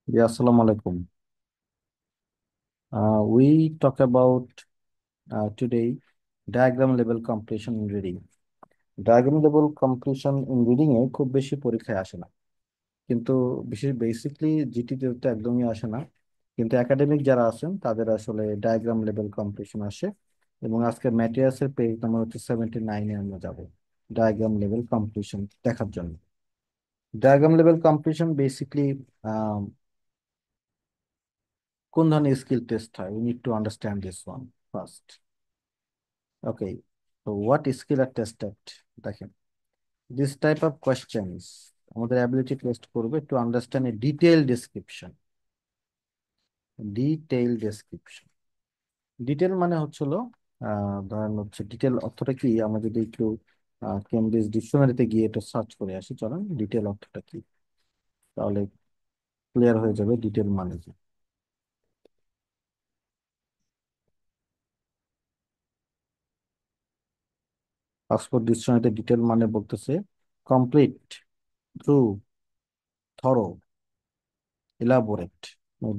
Yeah, assalamu alaikum. We talk about today diagram level completion in reading. Diagram level completion in reading এ খুব বেশি পরীক্ষায় আসে না, কিন্তু বিশেষ বেসিকলি জিটিতে তো একদমই আসে না। কিন্তু একাডেমিক যারা আছেন তাদের আসলে ডায়াগ্রাম লেভেল কম্পিটিশন আসে। এবং আজকে ম্যাটেরিয়ালসের পেজ নাম্বার হচ্ছে 79-এ আমরা যাব ডায়াগ্রাম লেভেল কম্পিটিশন দেখার জন্য। ডায়াগ্রাম লেভেল কম্পিটিশন বেসিকলি কোন ধরনের স্কিল টেস্ট হয়? We need to understand this one first. Okay, তো হোয়াট স্কিল আর টেস্টেড? দেখেন, দিস টাইপ অফ কোয়েশ্চেন্স আমাদের অ্যাবিলিটি টেস্ট করবে to understand a detail description. Detail description, detail মানে হচ্ছিল ধরেন হচ্ছে ডিটেল অর্থটা কি, আমরা যদি একটু কেমব্রিজ ডিকশনারিতে গিয়ে এটা সার্চ করে আসি, চলেন ডিটেল অর্থটা কি, তাহলে ক্লিয়ার হয়ে যাবে ডিটেল মানে কি। অক্সফোর্ড ডিকশনারিতে ডিটেল মানে বলতেছে complete, true, thorough, elaborate,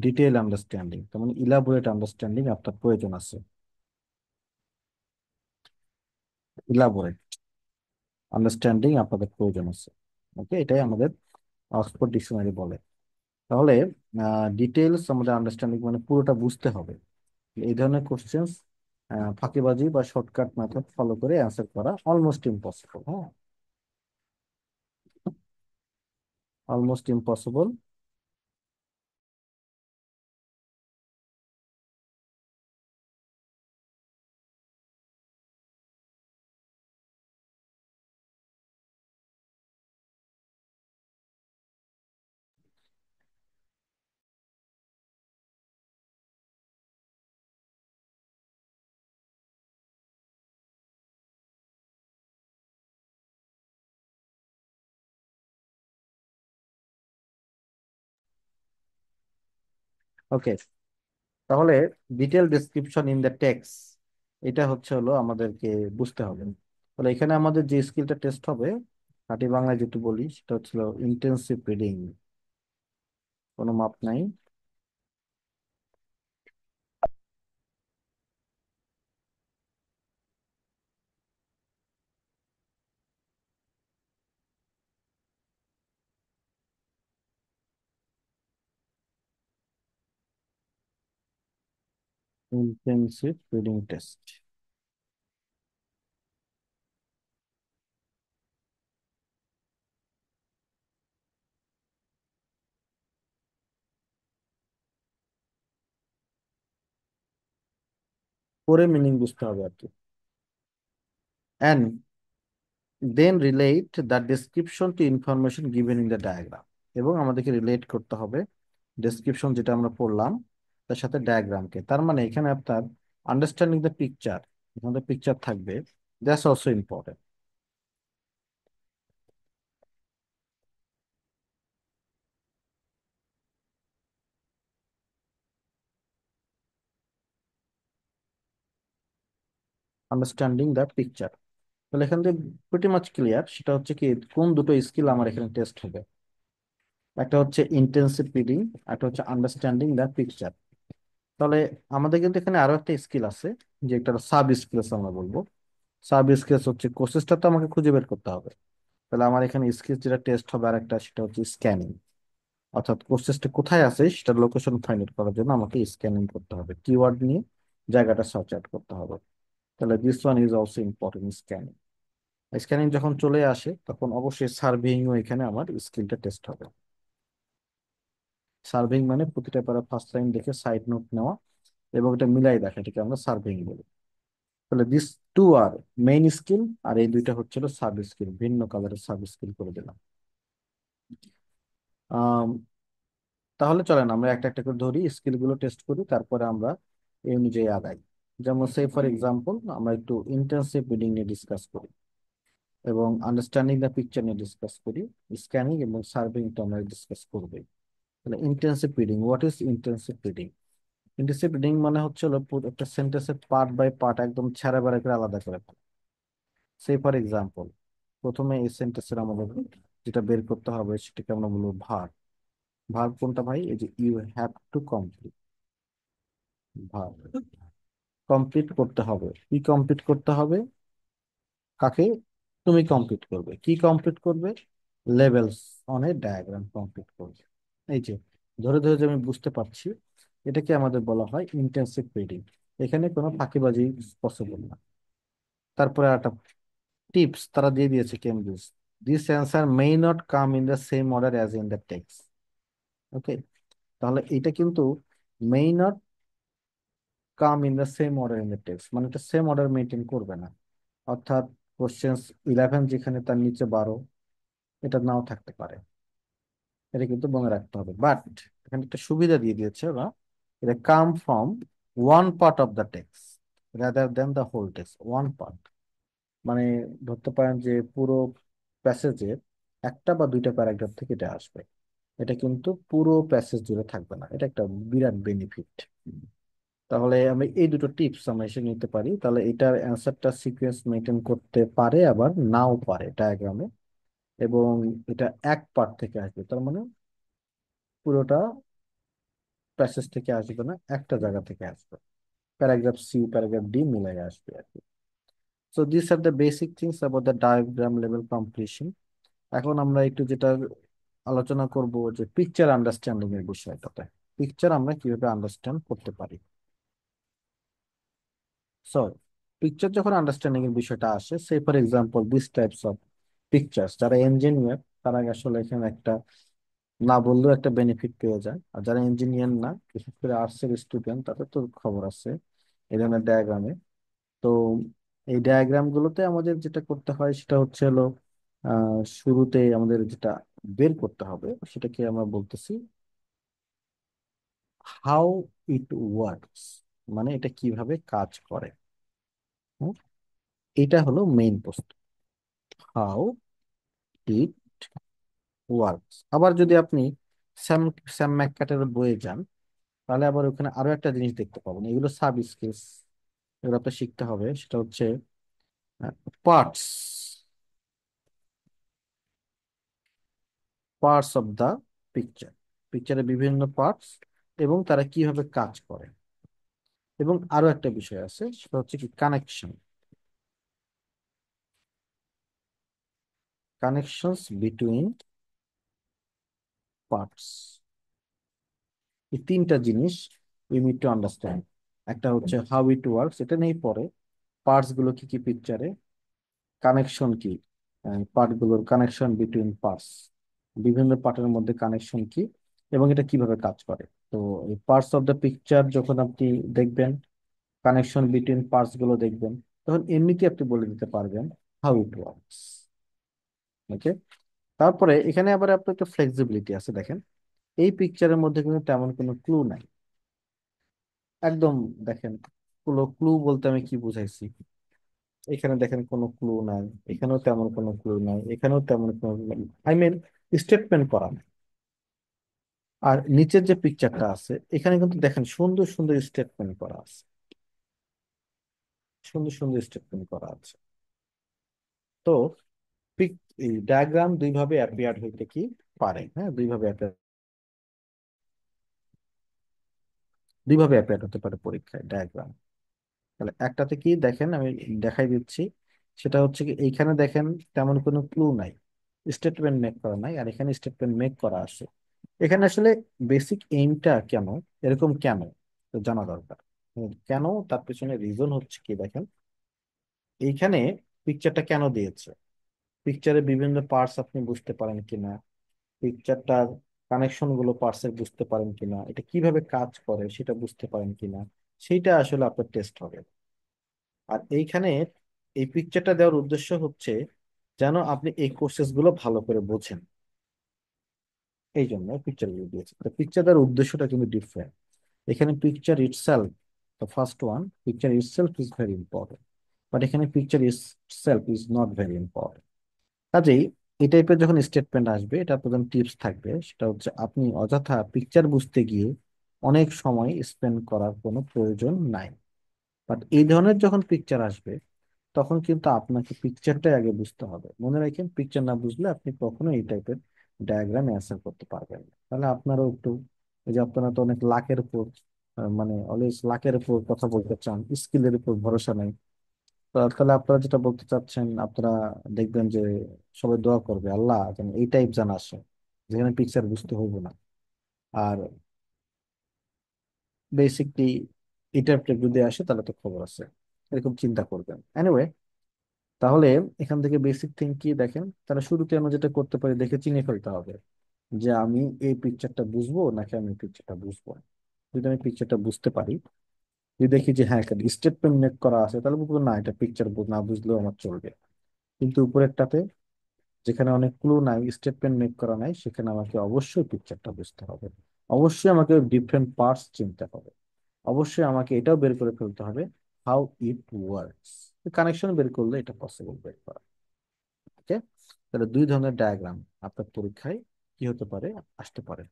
detail understanding. তার মানে ইলাবোরেট আন্ডারস্ট্যান্ডিং আপনার প্রয়োজন আছে। ইলাবোরেট আন্ডারস্ট্যান্ডিং আপনাদের প্রয়োজন আছে। ওকে, এটাই আমাদের অক্সফোর্ড ডিকশনারি বলে। তাহলে ডিটেইলস আমাদের আন্ডারস্ট্যান্ডিং মানে পুরোটা বুঝতে হবে। এই ধরনের কোশ্চেন্স ফাঁকিবাজি বা শর্টকাট মেথড ফলো করে অ্যান্সার করা অলমোস্ট ইম্পসিবল। হ্যাঁ, অলমোস্ট ইম্পসিবল। ওকে, তাহলে detail description in the text, এটা হচ্ছে হলো আমাদেরকে বুঝতে হবে। তাহলে এখানে আমাদের যে স্কিলটা টেস্ট হবে, খাঁটি বাংলায় যেটা বলি সেটা হচ্ছিল ইন্টেন্সিভ রিডিং। কোনো মাপ নাই। ইন্টেন্সিভ রিডিং টেস্ট পরে মিনিং বুঝতে হবে আর কি। And then relate the description to information given in the diagram। এবং আমাদেরকে রিলেট করতে হবে ডেসক্রিপশন যেটা আমরা পড়লাম তার সাথে ডায়াগ্রামকে। তার মানে এখানে আপনার আন্ডারস্ট্যান্ডিং দ্য পিকচার, এখানে পিকচার থাকবে, that's also important. Understanding the picture, তাহলে এখান থেকে প্রিটি মাচ ক্লিয়ার। সেটা হচ্ছে কি, কোন দুটো স্কিল আমার এখানে টেস্ট হবে। একটা হচ্ছে ইন্টেন্সিভ রিডিং, একটা হচ্ছে আন্ডারস্ট্যান্ডিং দ্য পিকচার। তাহলে আমাদের কিন্তু এখানে আরো একটা স্কিল আছে, যে একটা সাব স্কিলস আমরা বলবো। সাব স্কিলস হচ্ছে কোর্সেসটা তো আমাকে খুঁজে বের করতে হবে। তাহলে আমার এখানে স্কিল যেটা টেস্ট হবে আর একটা, সেটা হচ্ছে স্ক্যানিং। অর্থাৎ কোর্সেসটা কোথায় আছে সেটার লোকেশন ফাইন্ড আউট করার জন্য আমাকে স্ক্যানিং করতে হবে, কিওয়ার্ড নিয়ে জায়গাটা সার্চ আউট করতে হবে। তাহলে this one is also important, scanning. Scanning যখন চলে আসে তখন অবশ্যই সার্ভেইংও এখানে আমার স্কিলটা টেস্ট হবে। সার্ভেইং মানে প্রতিটা প্যারা ফার্স্ট লাইন দেখে সাইড নোট নেওয়া এবং এটা মিলাই দেখা, এটাকে আমরা সার্ভেইং বলি। তাহলে this two are main skill, আর এই দুইটা হচ্ছিল সাব স্কিল, ভিন্ন কালারের সাব স্কিল করে দিলাম। আম, তাহলে চলেন আমরা একটা একটা করে ধরি, স্কিল গুলো টেস্ট করি, তারপরে আমরা এই অনুযায়ী আগাই। যেমন সে ফর এক্সাম্পল আমরা একটু ইন্টেন্সিভ রিডিং নিয়ে ডিসকাস করি, এবং আন্ডারস্ট্যান্ডিং দ্য পিকচার নিয়ে ডিসকাস করি। স্ক্যানিং এবং সার্ভিং তো আমরা ডিসকাস করবোই। তাহলে intensive reading, what is intensive reading? Intensive reading মানে হচ্ছে হলো একটা সেন্টেন্সের পার্ট বাই পার্ট একদম ছেড়ে বেড়ে করে আলাদা করে ফেলা। সে ফর এক্সাম্পল, প্রথমে এই সেন্টেন্সের আমাদের যেটা বের করতে হবে সেটাকে আমরা বলবো ভার। ভার্ব কোনটা ভাই? এই যে you have to complete, verb complete করতে হবে। কি কমপ্লিট করতে হবে? কাকে? তুমি কমপ্লিট করবে। কি কমপ্লিট করবে? Levels on a diagram complete করবে। এই যে ধরে ধরে যে আমি বুঝতে পারছি, এটাকে আমাদের বলা হয় ইন্টেন্সিভ রিডিং। এখানে কোনো ফাঁকিবাজি পসিবল না। তারপরে একটা টিপস তারা দিয়ে দিয়েছে Cambridge, this answer may not come in the same order as in the text. Okay, তাহলে এটা কিন্তু may not come in the same order in the text, মানে এটা সেম অর্ডার মেনটেন করবে না। অর্থাৎ কোশ্চেন 11 যেখানে তার নিচে 12, এটা নাও থাকতে পারে। এটা কিন্তু মনে রাখতে হবে। বাট এখানে একটা সুবিধা দিয়ে দিয়েছে ওরা, এটা come from one part of the text rather than the whole text. One part মানে ধরতে পারেন যে পুরো প্যাসেজের একটা বা দুইটা প্যারাগ্রাফ থেকে এটা আসবে। এটা কিন্তু পুরো প্যাসেজ জুড়ে থাকবে না। এটা একটা বিরাট বেনিফিট। তাহলে আমি এই দুটো টিপস আমরা এসে নিতে পারি, তাহলে এটার অ্যান্সারটা সিকোয়েন্স মেনটেন করতে পারে আবার নাও পারে ডায়াগ্রামে। এবং এটা এক পার্ট থেকে আসবে, তার মানে পুরোটা প্যাসেজ থেকে আসবে না, একটা জায়গা থেকে আসবে। প্যারাগ্রাফ সি প্যারাগ্রাফ ডি মিলাই আসবে আর কি। So this are the basic things about the diagram level completion. এখন আমরা একটু যেটা আলোচনা করব যে পিকচার আন্ডারস্ট্যান্ডিং এর বিষয়টাতে। পিকচার আমরা কিভাবে আন্ডারস্ট্যান্ড করতে পারি। সো পিকচার যখন আন্ডারস্ট্যান্ডিং এর বিষয়টা আসে, say for example this types of pictures, যারা ইঞ্জিনিয়ার তারা আসলে এখানে একটা না বললেও একটা বেনিফিট পেয়ে যায়। আর যারা ইঞ্জিনিয়ার না, বিশেষ করে আর্টস এর স্টুডেন্ট, তাদের তো খবর আছে এই ধরনের ডায়াগ্রামে। তো এই ডায়াগ্রাম গুলোতে আমাদের যেটা করতে হয় সেটা হচ্ছে হলো শুরুতে আমাদের যেটা বের করতে হবে সেটাকে আমরা বলতেছি হাউ ইট ওয়ার্কস, মানে এটা কিভাবে কাজ করে। হুম? এটা হলো মেইন প্রশ্ন, হাউ ইট ওয়ার্কস। আবার যদি আপনি স্যাম স্যাম ম্যাককার্টের বইয়ে যান, তাহলে আবার ওখানে আরো একটা জিনিস দেখতে পাবেন। এগুলো সাব স্কিলস, এগুলো আপনার শিখতে হবে। সেটা হচ্ছে parts, parts of the picture, পিকচারের বিভিন্ন পার্টস এবং তারা কিভাবে কাজ করে। এবং আরো একটা বিষয় আছে, সেটা হচ্ছে কি কানেকশন, কানেকশনস বিটুইন পার্টস। এই তিনটা জিনিস উই নিড টু আন্ডারস্ট্যান্ড। একটা হচ্ছে হাউ ইট ওয়ার্কস, এটা নেই পরে পার্টস গুলো কি কি পিকচারে, কানেকশন কি, পার্ট গুলোর কানেকশন বিটুইন পার্টস, বিভিন্ন পার্টের মধ্যে কানেকশন কি এবং এটা কিভাবে কাজ করে। তো এই পার্টস অফ দ্য পিকচার যখন আপনি দেখবেন, কানেকশন বিটুইন পার্টস গুলো দেখবেন, তখন এমনিতে আপনি বলে দিতে পারবেন হাউ ইট ওয়ার্কস। ওকে, তারপরে এখানে আবার আপনার একটা ফ্লেক্সিবিলিটি আছে। দেখেন এই পিকচারের মধ্যে কিন্তু তেমন কোনো ক্লু নাই একদম। দেখেন ক্লু ক্লু বলতে আমি কি বুঝাইছি, এখানে দেখেন কোনো ক্লু নাই, এখানেও তেমন কোনো ক্লু নাই, এখানেও তেমন কোনো, আই মিন স্টেটমেন্ট করা নাই। আর নিচের যে পিকচারটা আছে এখানে কিন্তু দেখেন সুন্দর সুন্দর স্টেটমেন্ট করা আছে, সুন্দর সুন্দর স্টেটমেন্ট করা আছে। তো পিক এই ডায়াগ্রাম দুইভাবে অ্যাপিয়ার হইতে কি পারে, হ্যাঁ দুইভাবে অ্যাপিয়ার, দুইভাবে অ্যাপিয়ার হতে পারে পরীক্ষায় ডায়াগ্রাম। তাহলে একটাতে কি দেখেন আমি দেখাই দিচ্ছি, সেটা হচ্ছে কি এইখানে দেখেন তেমন কোনো ক্লু নাই, স্টেটমেন্ট মেক করা নাই, আর এখানে স্টেটমেন্ট মেক করা আছে। এখানে আসলে বেসিক এইমটা কেন, এরকম কেন, তো জানা দরকার। কেন, তার পেছনে রিজন হচ্ছে কি দেখেন, এইখানে পিকচারটা কেন দিয়েছে, পিকচারের বিভিন্ন পার্টস আপনি বুঝতে পারেন কিনা, পিকচারটার কানেকশন গুলো পার্টসের বুঝতে পারেন কিনা, এটা কিভাবে কাজ করে সেটা বুঝতে পারেন কিনা, সেইটা আসলে আপনার টেস্ট হবে। আর এইখানে এই পিকচারটা দেওয়ার উদ্দেশ্য হচ্ছে যেন আপনি এই কোর্সেস গুলো ভালো করে বোঝেন, এই জন্য পিকচার গুলো দিয়েছে। তো পিকচার দেওয়ার উদ্দেশ্যটা কিন্তু ডিফারেন্ট। এখানে picture itself, the first one, picture itself is very important, but এখানে picture itself is not very important. কাজেই এই টাইপের যখন স্টেটমেন্ট আসবে, এটা প্রধান টিপস থাকবে, সেটা হচ্ছে আপনি অযথা পিকচার বুঝতে গিয়ে অনেক সময় স্পেন্ড করার কোনো প্রয়োজন নাই। বাট এই ধরনের যখন পিকচার আসবে, তখন কিন্তু আপনাকে পিকচারটাই আগে বুঝতে হবে। মনে রাখেন পিকচার না বুঝলে আপনি কখনো এই টাইপের ডায়াগ্রাম অ্যান্সার করতে পারবেন না। তাহলে আপনারও একটু, এই যে আপনারা তো অনেক লাকের উপর মানে অলওয়েজ লাকের উপর কথা বলতে চান, স্কিলের উপর ভরসা নেই। তো তাহলে আপনারা যেটা বলতে চাচ্ছেন, আপনারা দেখবেন যে সবাই দোয়া করবে আল্লাহ যেন এই টাইপ জানা আসে যেখানে পিকচার বুঝতে হইব না। আর বেসিকলি এটা যদি আসে তাহলে তো খবর আছে, এরকম চিন্তা করবেন। এনিওয়ে, তাহলে এখান থেকে বেসিক থিং কি দেখেন, তাহলে শুরুতে আমরা যেটা করতে পারি দেখে চিনে ফেলতে হবে যে আমি এই পিকচারটা বুঝবো নাকি আমি পিকচারটা বুঝবো না। যদি আমি পিকচারটা বুঝতে পারি, যদি দেখি যে হ্যাঁ এখানে স্টেটমেন্ট মেক করা আছে, তাহলে বলবো না এটা পিকচার না বুঝলেও আমার চলবে। কিন্তু উপরেরটাতে যেখানে অনেক ক্লু নাই, স্টেটমেন্ট মেক করা নাই, সেখানে আমাকে অবশ্যই পিকচারটা বুঝতে হবে। অবশ্যই আমাকে ডিফারেন্ট পার্টস চিনতে হবে। অবশ্যই আমাকে এটাও বের করে ফেলতে হবে হাউ ইট ওয়ার্কস। কানেকশন বের করলে এটা পসিবল বের করা। ওকে, তাহলে দুই ধরনের ডায়াগ্রাম আপনার পরীক্ষায় কি হতে পারে, আসতে পারে।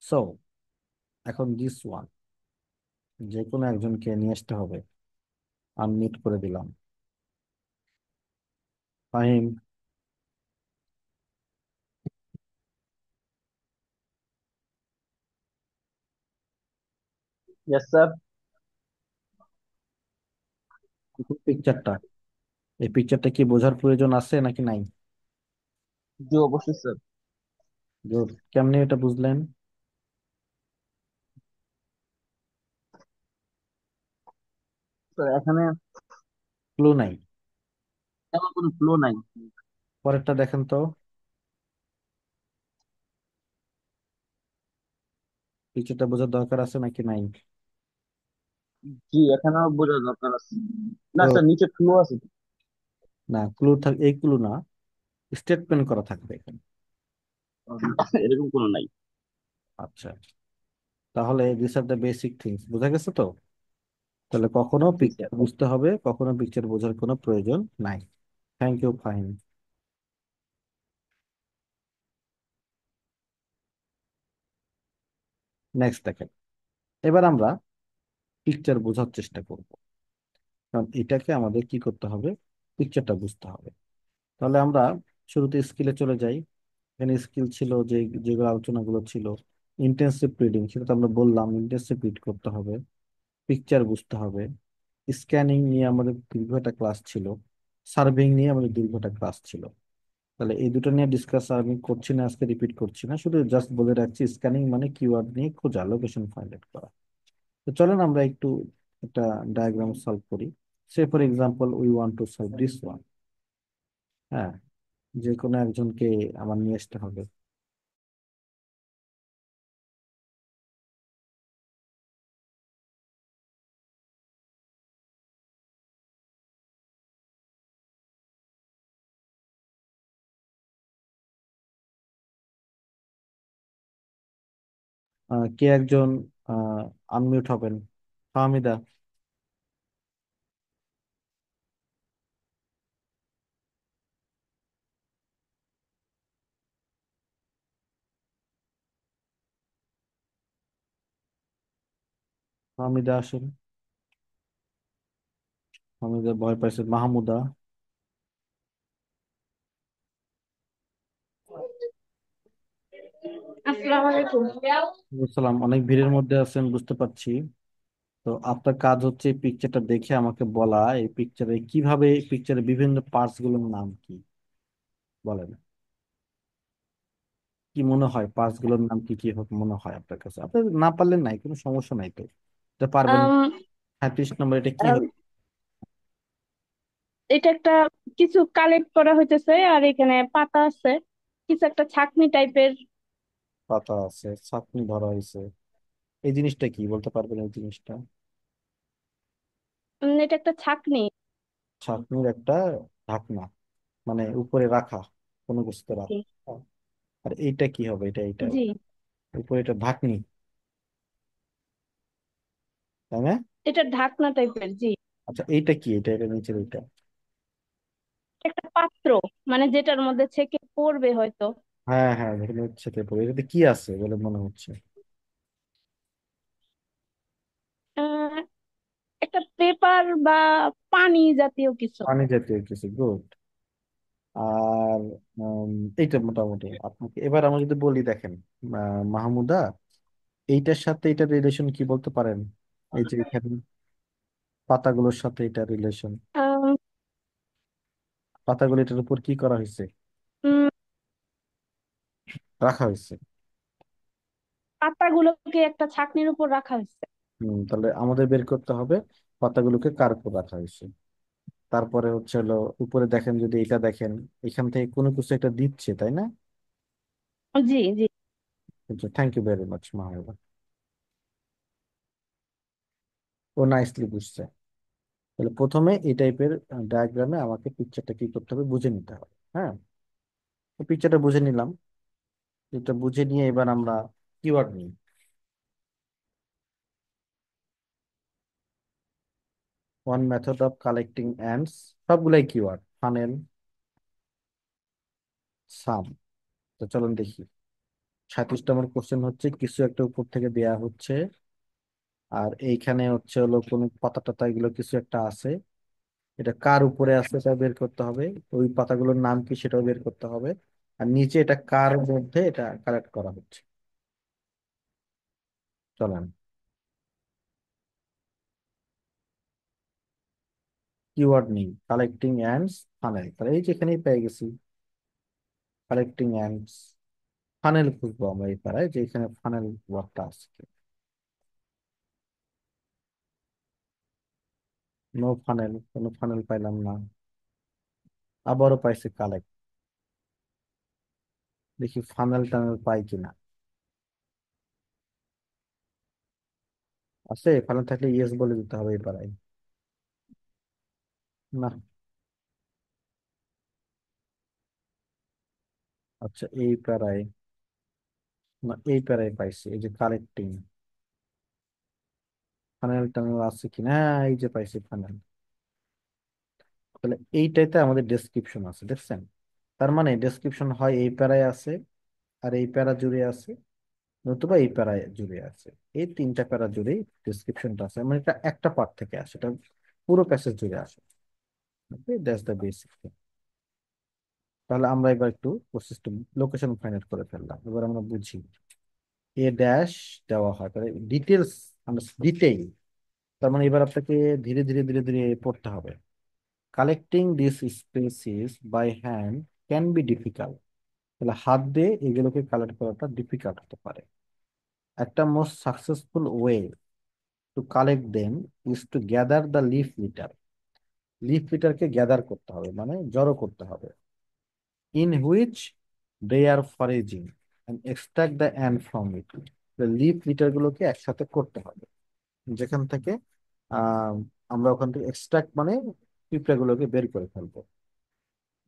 সো এখন দিস ওয়ান, যে কোনো একজনকে নিয়ে আসতে হবে। আনমিউট করে দিলাম। Fahim, yes sir. পিকচারটা, এই পিকচারটা কি বোঝার প্রয়োজন আছে নাকি নাই? জি অবশ্যই স্যার। গুড, কেমনে এটা বুঝলেন? স্যার এখানে ক্লু নাই? তেমন কোনো ফ্লো নাই। পরেরটা দেখেন তো, পিকচারটা বোঝার দরকার আছে নাকি নাই? জি এখানেও বোঝা দরকার আছে। না তো স্যার নিচে ফ্লো আছে। না, ক্লু থাক, এই ক্লু না, স্টেটমেন্ট করা থাকবে এখানে। এরকম কোনো নাই। আচ্ছা, তাহলে this are the basic things, বোঝা গেছে তো? তাহলে কখনো জি স্যার। পিকচার বুঝতে হবে, কখনো পিকচার বোঝার কোনো প্রয়োজন নাই। Thank you, fine. নেক্সট দেখেন, এবার আমরা পিকচার বোঝার চেষ্টা করব, কারণ এটাকে আমাদের কি করতে হবে, পিকচারটা বুঝতে হবে। তাহলে আমরা শুরুতে স্কিলে চলে যাই। এখানে স্কিল ছিল যে, যেগুলো আলোচনাগুলো ছিল, ইন্টেন্সিভ রিডিং, সেটা তো আমরা বললাম ইন্টেন্সিভ রিড করতে হবে, পিকচার বুঝতে হবে। স্ক্যানিং নিয়ে আমাদের দীর্ঘ একটা ক্লাস ছিল, সার্ভেইং নিয়ে আমাদের দীর্ঘ একটা ক্লাস ছিল। তাহলে এই দুটো নিয়ে ডিসকাস আমি করছি না আজকে, রিপিট করছি না, শুধু জাস্ট বলে রাখছি স্ক্যানিং মানে কিওয়ার্ড নিয়ে খোঁজা, লোকেশন ফাইন্ড আউট করা। তো চলেন আমরা একটু একটা ডায়াগ্রাম সলভ করি। Say for example we want to solve this one. হ্যাঁ, যে কোনো একজনকে আমার নিয়ে আসতে হবে। কে একজন আনমিউট হবেন? ফাহমিদা। ফাহমিদা আসেন। ফাহমিদা ভয় পাইছে। মাহমুদা। আসসালামু আলাইকুম। সালাম, অনেক ভিড়ের মধ্যে আছেন বুঝতে পারছি। তো আপনার কাজ হচ্ছে এই পিকচারটা দেখে আমাকে বলা, এই পিকচারে কিভাবে, পিকচারের বিভিন্ন পার্টস গুলোর নাম কি বলেন। কি মনে হয় পার্টস গুলোর নাম কি কি হবে মনে হয় আপনার কাছে? আপনি না পারলেন নাই, কোনো সমস্যা নাই তো, এটা পারবেন। আম, 35 নম্বর, এটা কি আম, হবে? এটা একটা কিছু কালেক্ট করা হইতেছে আর এখানে পাতা আছে, কিছু একটা ছাকনি টাইপের। পাতা আছে, ছাকনি ধরা হয়েছে, এই জিনিসটা কি বলতে পারবেন এই জিনিসটা? এটা একটা ছাকনি। ছাকনির একটা ঢাকনা, মানে উপরে রাখা, কোনো কিছুতে জি। রাখা। আর এইটা কি হবে, এটা এটা জি, উপরে এটা ঢাকনি, তাই না? এটা ঢাকনা টাইপের। জি, আচ্ছা এইটা কি, এটা এটা নিচের এটা? একটা পাত্র, মানে যেটার মধ্যে ছেঁকে পড়বে হয়তো। হ্যাঁ হ্যাঁ, দেখে হচ্ছে পেপার, এটাতে কি আছে বলে মনে হচ্ছে? আহ, একটা পেপার বা পানি জাতীয় কিছু। পানি জাতীয় কিছু, গুড। আর উম, এইটা মোটামুটি আপনাকে। এবার আমি যদি বলি দেখেন, মাহমুদা, এইটার সাথে এটার রিলেশন কি বলতে পারেন? এই যে এখানে পাতাগুলোর সাথে এটা রিলেশন, আম, পাতাগুলো এটার উপর কি করা হয়েছে, উম, রাখা হয়েছে। পাতাগুলোকে একটা ছাকনির উপর রাখা হয়েছে। তাহলে আমাদের বের করতে হবে পাতাগুলোকে কার উপর রাখা হয়েছে। তারপরে হচ্ছে হলো উপরে দেখেন, যদি এটা দেখেন, এখান থেকে কোনো কিছু একটা দিচ্ছে, তাই না? জি জি। Thank you very much Mahmuda, ও নাইসলি বুঝছে। তাহলে প্রথমে এই টাইপের ডায়াগ্রামে আমাকে পিকচারটা কি করতে হবে বুঝে নিতে হবে। হ্যাঁ, তো পিকচারটা বুঝে নিলাম। এটা বুঝে নিয়ে এবার আমরা কিওয়ার্ড নিই। One method of collecting ants, সবগুলাই কিওয়ার্ড, ফানেল, সাম। তো চলুন দেখি। 37 নম্বর কোশ্চেন হচ্ছে, কিছু একটা উপর থেকে দেয়া হচ্ছে, আর এইখানে হচ্ছে হলো কোনো পাতা টাতা এগুলো কিছু একটা আছে, এটা কার উপরে আছে সেটা বের করতে হবে, ওই পাতাগুলোর নাম কি সেটাও বের করতে হবে, আর নিচে এটা কার মধ্যে এটা কালেক্ট করা হচ্ছে। চলেন কিওয়ার্ড নেই, কালেক্টিং অ্যান্ডস, ফানেল। তাহলে এই যে এখানেই পেয়ে গেছি কালেক্টিং অ্যান্ডস, ফানেল খুঁজবো আমরা এই পাড়ায়, যে এখানে ফানেল ওয়ার্ডটা আছে। নো ফানেল, কোনো ফানেল পাইলাম না। আবারও পাইছি কালেক্ট, দেখি ফানেল টানেল পাই কিনা। আছে ফানেল, থাকলে ইয়েস বলে দিতে হবে এই পাড়ায়। না। আচ্ছা এই প্যারায়, না এই প্যারায় পাইছি, এই যে কালেক্টিং, ফানেল টানেল আছে কিনা, হ্যাঁ, এই যে পাইছি ফানেল। তাহলে এইটাইতে আমাদের ডেসক্রিপশন আছে, দেখছেন? তার মানে ডেসক্রিপশন হয় এই প্যারায় আছে, আর এই প্যারা জুড়ে আছে, নতুবা এই প্যারায় জুড়ে আছে। এই তিনটা প্যারা জুড়েই ডেসক্রিপশনটা আছে, মানে এটা একটা পার্ট থেকে আসে, এটা পুরো প্যাসেজ জুড়ে আসে। That's the basic. তাহলে আমরা এবার একটু প্রসেসটা, লোকেশন ফাইন্ড আউট করে ফেললাম, এবার আমরা বুঝি। এ ড্যাশ দেওয়া হয়, তাহলে ডিটেলস, ডিটেইল, তার মানে এবার আপনাকে ধীরে ধীরে ধীরে ধীরে পড়তে হবে। Collecting this species by hand can be difficult, তাহলে হাত দিয়ে এগুলোকে কালেক্ট করাটা ডিফিকাল্ট হতে পারে। একটা most successful way to collect them is to gather the leaf litter, leaf লিটারকে গ্যাদার করতে হবে মানে জড়ো করতে হবে, in which they are foraging and extract the and from it, leaf litter গুলোকে একসাথে করতে হবে, যেখান থেকে আহ আমরা ওখান থেকে এক্সট্রাক্ট মানে পিঁপড়ে গুলোকে বের করে ফেলবো।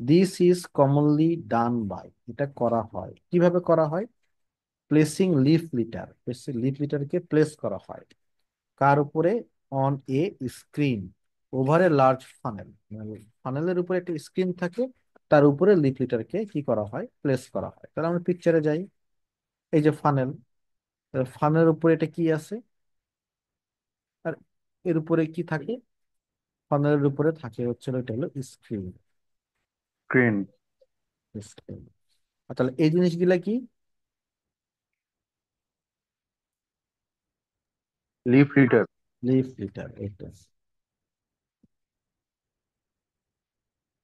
This is commonly done by, এটা করা হয় কিভাবে করা হয়, প্লেসিং লিফ লিটার, লিফ লিটারকে প্লেস করা হয় কার উপরে, on a screen over a large funnel, ফানেলের উপরে একটা স্ক্রিন থাকে, তার উপরে লিফ লিটারকে কি করা হয়, প্লেস করা হয়। তাহলে আমরা পিকচারে যাই, এই যে ফানেল, ফানেলের উপরে এটা কি আছে, আর এর উপরে কি থাকে, ফানেলের উপরে থাকে হচ্ছে এটা হলো স্ক্রিন, স্ক্রিন। স্ক্রিন। তাহলে এই জিনিসগুলা কি, লিফ রিডার। লিফ লিটার, এটা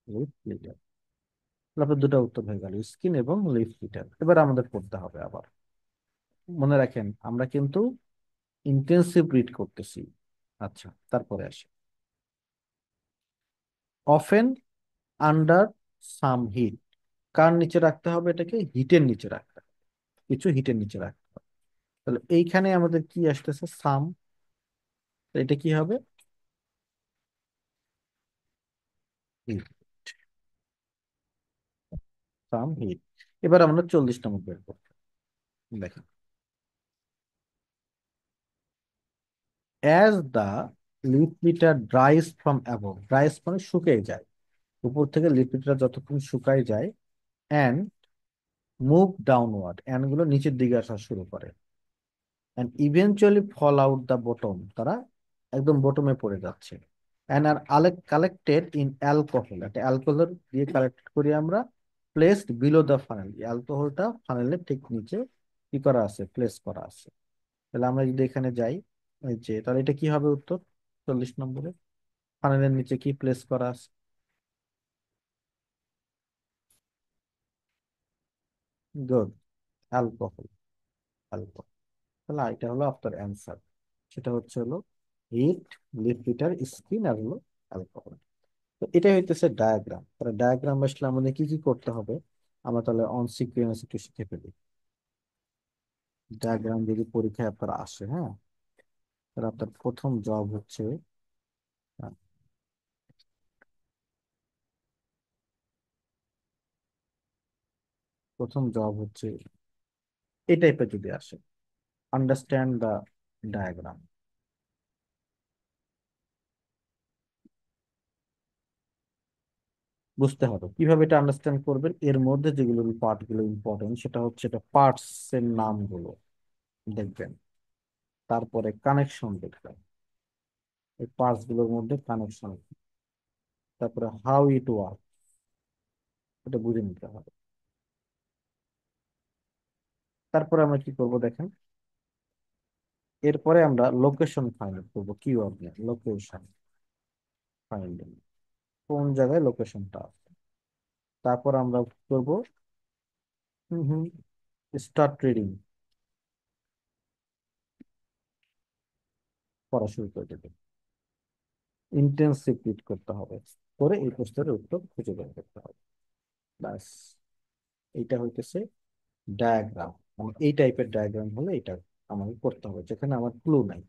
লিফ লিটার। আপনার দুটো উত্তর হয়ে গেল, স্কিন এবং লিফ লিটার। এবার আমাদের পড়তে হবে আবার, মনে রাখেন আমরা কিন্তু ইন্টেন্সিভ রিড করতেছি। আচ্ছা তারপরে আসি, অফেন আন্ডার সাম হিট, কার নিচে রাখতে হবে, এটাকে হিটের নিচে রাখতে হবে, কিছু হিটের নিচে রাখতে হবে। তাহলে এইখানে আমাদের কি আসতেছে, সাম, এটা কি হবে, হিট, সাম হিট। এবার আমরা 40 নম্বর বের করবো, দেখেন, as the leaf litter dries from above, dries মানে শুকিয়ে যায়, উপর থেকে লিপ লিটার যতক্ষণ শুকায় যায়, অ্যান্ড মুভ ডাউনওয়ার্ড, অ্যান্ড গুলো নিচের দিকে আসা শুরু করে, and eventually fall out the bottom, তারা একদম বটমে পড়ে যাচ্ছে। and are collected in alcohol, একটা অ্যালকোহল দিয়ে কালেক্ট করি আমরা, প্লেসড বিলো দ্য ফানেল, অ্যালকোহলটা ফানেলের ঠিক নিচে কি করা আছে, প্লেস করা আছে। তাহলে আমরা যদি এখানে যাই, এই যে, তাহলে এটা কি হবে উত্তর 40 নম্বরে, ফানেলের নিচে কি প্লেস করা আছে? Good, alcohol, alcohol. তাহলে এটা হলো আপনার অ্যান্সার, সেটা হচ্ছে হলো হিট, লিফ হিটার, স্কিন আর হলো অ্যালকোহল। তো এটাই হইতেছে ডায়াগ্রাম। তাহলে ডায়াগ্রাম আসলে আমাদের কি কি করতে হবে, আমরা তাহলে অন সিকুয়েন্স একটু শিখে ফেলি। ডায়াগ্রাম যদি পরীক্ষায় আপনার আসে, হ্যাঁ, তাহলে আপনার প্রথম জব হচ্ছে, আহ, প্রথম জব হচ্ছে এই টাইপের যদি আসে, আন্ডারস্ট্যান্ড দ্য ডায়াগ্রাম। বুঝতে হবে কিভাবে এটা আন্ডারস্ট্যান্ড করবেন। এর মধ্যে যেগুলো পার্ট গুলো ইম্পর্টেন্ট, সেটা হচ্ছে এটা পার্টস এর নামগুলো দেখবেন, তারপরে কানেকশন দেখবেন, এই পার্টস গুলোর মধ্যে কানেকশন, তারপরে হাউ ইট ওয়ার্ক, এটা বুঝে নিতে হবে। তারপরে আমরা কি করব দেখেন, এরপরে আমরা লোকেশন ফাইন্ড করবো, কিওয়ার্ড নিয়ে লোকেশন ফাইন্ডিং, কোন জায়গায় লোকেশনটা আছে। তারপর আমরা করব হুম স্টার্ট রিডিং, পড়া শুরু করে দেবে, ইন্টেন্সিভ রিড করতে হবে, করে এই প্রশ্নের উত্তর খুঁজে বের করতে হবে। ব্যাস, এইটা হইতেছে ডায়াগ্রাম। মানে এই টাইপের ডায়াগ্রাম হলে এটা আমাকে করতে হবে, যেখানে আমার ক্লু নাই।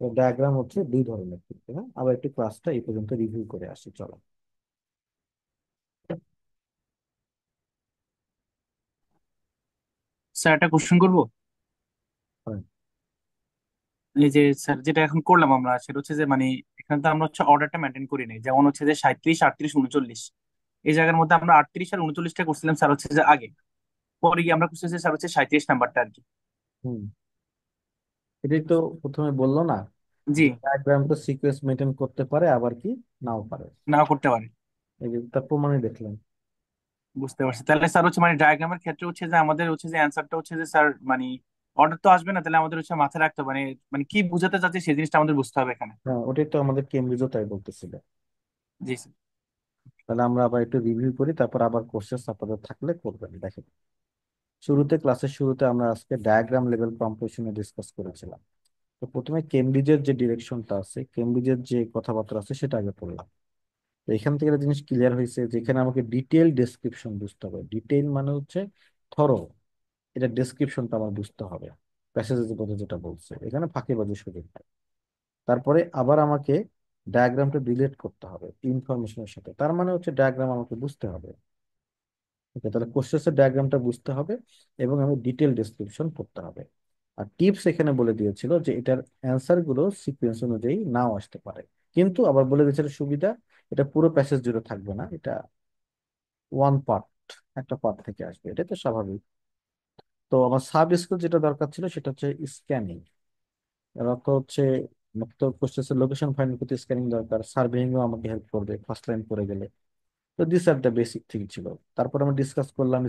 তো ডায়াগ্রাম হচ্ছে দুই ধরনের কিন্তু, হ্যাঁ। আবার একটু ক্লাসটা এই পর্যন্ত রিভিউ করে আসি, চলো। স্যার একটা কোশ্চেন করবো। হয়। এই যে স্যার যেটা এখন করলাম আমরা, সেটা হচ্ছে যে মানে এখানে তো আমরা হচ্ছে অর্ডারটা মেনটেন করি নাই, যেমন হচ্ছে যে 37, 38, 39, এই জায়গার মধ্যে আমরা 38 আর 39টা করছিলাম স্যার হচ্ছে যে আগে, পরে গিয়ে আমরা করছি যে স্যার হচ্ছে 37 নাম্বারটা আর কি। হুম, এটাই তো প্রথমে বললো না, জি। ডায়াগ্রাম তো সিকোয়েন্স মেনটেন করতে পারে, আবার কি নাও পারে। নাও করতে পারে। এই যে তার প্রমাণই দেখলেন। বুঝতে পারছি। তাহলে স্যার হচ্ছে মানে ডায়াগ্রামের ক্ষেত্রে হচ্ছে যে আমাদের হচ্ছে যে অ্যান্সারটা হচ্ছে যে স্যার মানে অর্ডার তো আসবে না, তাহলে আমাদের হচ্ছে মাথায় রাখতে হবে মানে মানে কি বোঝাতে চাচ্ছে সেই জিনিসটা আমাদের বুঝতে হবে এখানে। হ্যাঁ, ওটাই তো আমাদের কেমব্রিজও তাই বলতেছিল। জি স্যার। তাহলে আমরা আবার একটু রিভিউ করি, তারপর আবার কোশ্চেন আপনাদের থাকলে করবেন। দেখেন, শুরুতে, ক্লাসের শুরুতে আমরা আজকে ডায়াগ্রাম লেভেল কম্পোজিশনে ডিসকাস করেছিলাম। তো প্রথমে কেমব্রিজের যে ডিরেকশনটা আছে, কেমব্রিজের যে কথাবার্তা আছে, সেটা আগে পড়লাম। তো এখান থেকে একটা জিনিস ক্লিয়ার হয়েছে, যেখানে আমাকে ডিটেইল ডেসক্রিপশন বুঝতে হবে। ডিটেইল মানে হচ্ছে থরো, এটা ডেসক্রিপশনটা আমার বুঝতে হবে, প্যাসেজের মধ্যে যেটা বলছে, এখানে ফাঁকিবাজির সুযোগ নাই। তারপরে আবার আমাকে ডায়াগ্রামটা রিলেট করতে হবে ইনফরমেশনের সাথে, তার মানে হচ্ছে ডায়াগ্রাম আমাকে বুঝতে হবে। ওকে, তাহলে কোশ্চেসের ডায়াগ্রামটা বুঝতে হবে এবং আমি ডিটেল ডেসক্রিপশন করতে হবে। আর টিপস এখানে বলে দিয়েছিল যে এটার অ্যান্সার গুলো সিকোয়েন্স অনুযায়ী নাও আসতে পারে, কিন্তু আবার বলে দিয়েছিল সুবিধা, এটা পুরো প্যাসেজ জুড়ে থাকবে না, এটা ওয়ান পার্ট, একটা পার্ট থেকে আসবে, এটা তো স্বাভাবিক। তো আমার সাব স্কিল যেটা দরকার ছিল সেটা হচ্ছে স্ক্যানিং। এর অর্থ হচ্ছে আমার তো কোশ্চেসের লোকেশন ফাইন্ড করতে স্ক্যানিং দরকার, সার্ভেইংও আমাকে হেল্প করবে ফার্স্ট লাইন পড়ে গেলে। তো this are the basic thing ছিল। তারপর আমরা ডিসকাস করলাম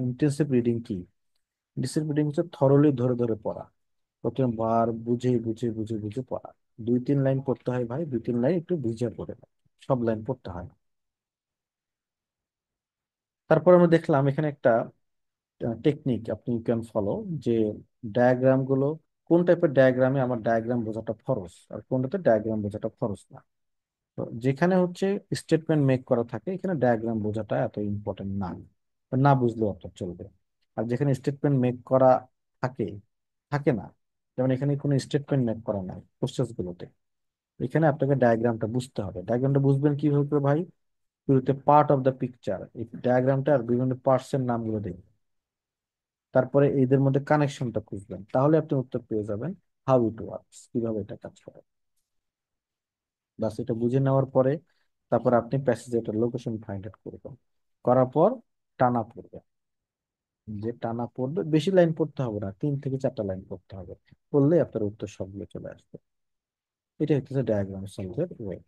ইন্টেন্সিভ রিডিং কি। ইন্টেন্সিভ রিডিং হচ্ছে থরলি ধরে ধরে পড়া, প্রথমে বার বুঝে বুঝে বুঝে বুঝে পড়া। 2-3 লাইন পড়তে হয় ভাই, 2-3 লাইন একটু বুঝে পড়ে না, সব লাইন পড়তে হয় না। তারপর আমরা দেখলাম এখানে একটা টেকনিক আপনি ক্যান ফলো, যে ডায়াগ্রাম গুলো, কোন টাইপের ডায়াগ্রামে আমার ডায়াগ্রাম বোঝাটা ফরজ আর কোনটাতে ডায়াগ্রাম বোঝাটা ফরজ না। তো যেখানে হচ্ছে স্টেটমেন্ট মেক করা থাকে, এখানে ডায়াগ্রাম বোঝাটা এত ইম্পর্টেন্ট না, বা না বুঝলেও আপনার চলবে। আর যেখানে স্টেটমেন্ট মেক করা থাকে, থাকে না, যেমন এখানে কোনো স্টেটমেন্ট মেক করা নাই প্রসেস গুলোতে, এখানে আপনাকে ডায়াগ্রামটা বুঝতে হবে। ডায়াগ্রামটা বুঝবেন কিভাবে করে ভাই, শুরুতে পার্ট অফ দ্য পিকচার, এই ডায়াগ্রামটার বিভিন্ন পার্টস এর নামগুলো দেখবেন, তারপরে এদের মধ্যে কানেকশনটা খুঁজবেন, তাহলে আপনি উত্তর পেয়ে যাবেন হাউ ইট ওয়ার্কস, কিভাবে এটা কাজ করে। বাস, এটা বুঝে নেওয়ার পরে তারপর আপনি প্যাসেজের লোকেশন ফাইন্ড আউট করবেন, করার পর টানা পড়বে, যে টানা পড়বে, বেশি লাইন পড়তে হবে না, 3 থেকে 4টা লাইন পড়তে হবে, পড়লে আপনার উত্তর সবগুলো চলে আসবে। এটা হচ্ছে ডায়াগ্রাম সলভের ওয়ে।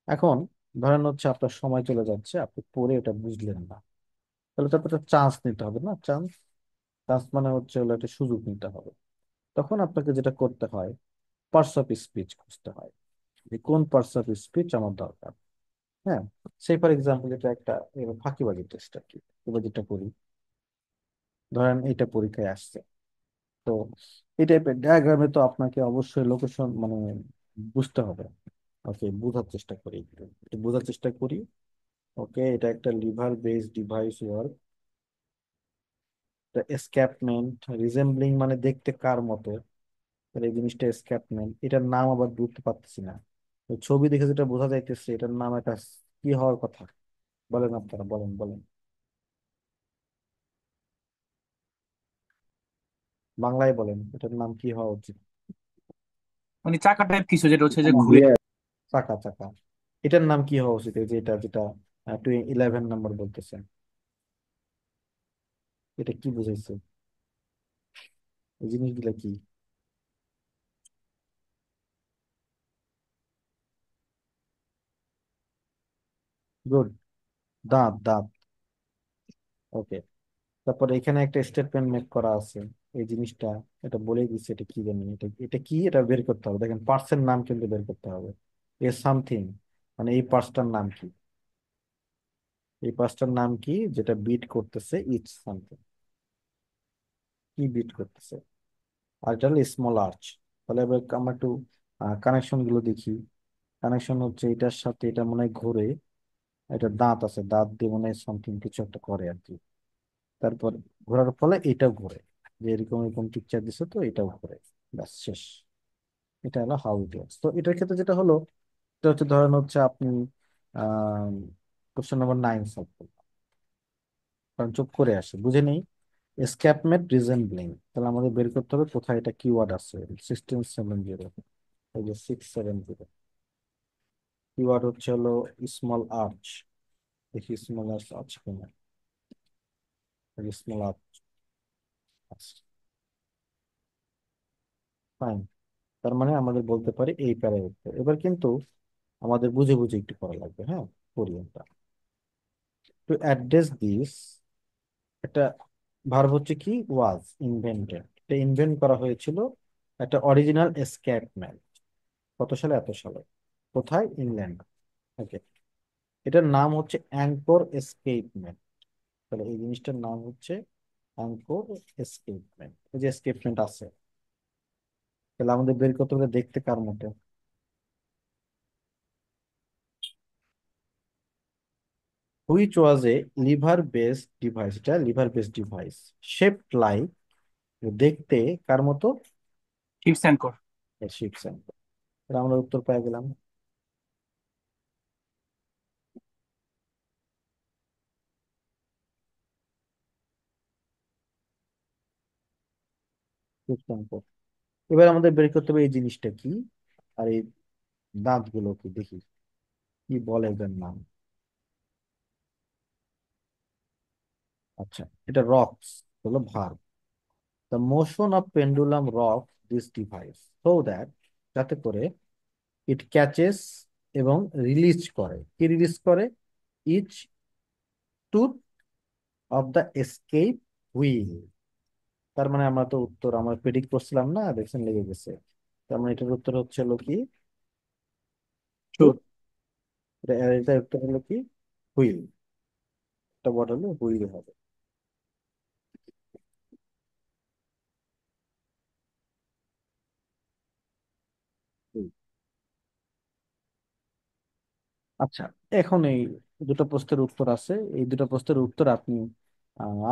এখন ধরেন হচ্ছে আপনার সময় চলে যাচ্ছে, আপনি পড়ে এটা বুঝলেন না, তাহলে তো আপনার চান্স নিতে হবে না? চান্স, চান্স মানে হচ্ছে হলো একটা সুযোগ নিতে হবে। তখন আপনাকে যেটা করতে হয়, পার্টস অফ স্পিচ খুঁজতে হয়, যে কোন পার্টস অফ স্পিচ আমার দরকার। হ্যাঁ, সেই ফর এক্সাম্পল এটা একটা এবার ফাঁকিবাজি টেস্ট আর কি। এবার যেটা করি, ধরেন এটা পরীক্ষায় আসছে, তো এই টাইপের ডায়াগ্রামে তো আপনাকে অবশ্যই লোকেশন মানে বুঝতে হবে। ওকে, বোঝার চেষ্টা করি, একটু বোঝার চেষ্টা করি। ওকে, এটা একটা lever based device work, escapement resembling মানে দেখতে কার মতো, তাহলে এই জিনিসটা এসক্যাপমেন্ট, এটার নাম আবার বুঝতে পারতেছি না। তো ছবি দেখে যেটা বোঝা যাইতেছে এটার নাম একটা কি হওয়ার কথা, বলেন আপনারা, বলেন বলেন, বাংলায় বলেন এটার নাম কি হওয়া উচিত। মানে চাকা টাইপ কিছু যেটা হচ্ছে যে ঘুরে। গিয়ার। চাকা, চাকা। এটার নাম কি হওয়া উচিত, এই যে এটা যেটা 11 নম্বর বলতেছেন, এটা কি বুঝাইছে, এই জিনিসগুলা কি? গুড, দাঁত, দাঁত। ওকে, তারপর এখানে একটা স্টেটমেন্ট মেক করা আছে, এই জিনিসটা এটা বলেই দিচ্ছে, এটা কি জানি, এটা এটা কি, এটা বের করতে হবে। দেখেন পার্টসের নাম কিন্তু বের করতে হবে। এ সামথিং মানে এই পার্টসটার নাম কি, এই পার্টসটার নাম কি যেটা বিট করতেছে ইচ সামথিং, কি বিট করতেছে। আর এটা হলো স্মল আর্চ। তাহলে এবার আমরা একটু কানেকশন গুলো দেখি। কানেকশন হচ্ছে এটার সাথে এটা মনে হয় ঘোরে, এটা দাঁত আছে, দাঁত দিয়ে মনে হয় সামথিং কিছু একটা করে আর কি। তারপর ঘোরার ফলে এটাও ঘোরে, যে এরকম এরকম পিকচার দিছে তো এটাও ঘোরে, ব্যাস শেষ। এটা হলো হাউ ইট ওয়ার্কস। তো এটার ক্ষেত্রে যেটা হলো, এটা হচ্ছে ধরেন হচ্ছে আপনি কোশ্চেন নম্বর 9 সলভ করবেন, কারণ চুপ করে আসে বুঝে নেই। এসক্যাপমেন্ট রিজেম্বলিং, তাহলে আমাদের বের করতে হবে কোথায় এটা কিওয়ার্ড আছে। 1670, এই যে 670, কিওয়ার্ড হচ্ছে হলো স্মল আর্চ। দেখি স্মল আর্চ আছে কিনা, স্মল আর্চ আছে, ফাইন। তার মানে আমাদের বলতে পারি এই প্যারার উত্তর। এবার কিন্তু আমাদের বুঝে বুঝে একটু করা লাগবে, হ্যাঁ, করি আমরা। টু অ্যাড্রেস দিস, একটা ভার্ব হচ্ছে কি, ওয়াজ ইনভেন্টেড, এটা ইনভেন্ট করা হয়েছিল, একটা অরিজিনাল এসকেপমেন্ট। কত সালে, এত সালে, কোথায়, ইংল্যান্ড। ওকে, এটার নাম হচ্ছে অ্যাঙ্কর এসকেপমেন্ট। তাহলে এই জিনিসটার নাম হচ্ছে অ্যাঙ্কর এসকেপমেন্ট, এই যে এসকেপমেন্ট আছে। তাহলে আমাদের বের করতে হবে দেখতে কার মতো। Which was a lever based device, এটা lever based device, shaped like, দেখতে কার মতো, টিপস অ্যান্ড কর। Ship sample. আমরা উত্তর পেয়ে গেলাম। Ship sample. এবার আমাদের বের করতে হবে এই জিনিসটা কি, আর এই দাঁতগুলো কি, দেখি কি বলে এদের নাম। আচ্ছা, এটা রক্স হলো verb. The motion of pendulum rock this device so that, যাতে করে ইট ক্যাচেস এবং রিলিজ করে, কি রিলিজ করে, each tooth of the escape wheel. তার মানে আমরা তো উত্তর আমরা প্রেডিক্ট করছিলাম না, দেখছেন লেগে গেছে। তার মানে এটার উত্তর হচ্ছে হলো কি, ট্রুথ। টুথ। এটা উত্তর হলো কি, হুইল। এটা বড় হলো হুইল হবে। হুইল। আচ্ছা, এখন এই দুটো প্রশ্নের উত্তর আছে, এই দুটো প্রশ্নের উত্তর আপনি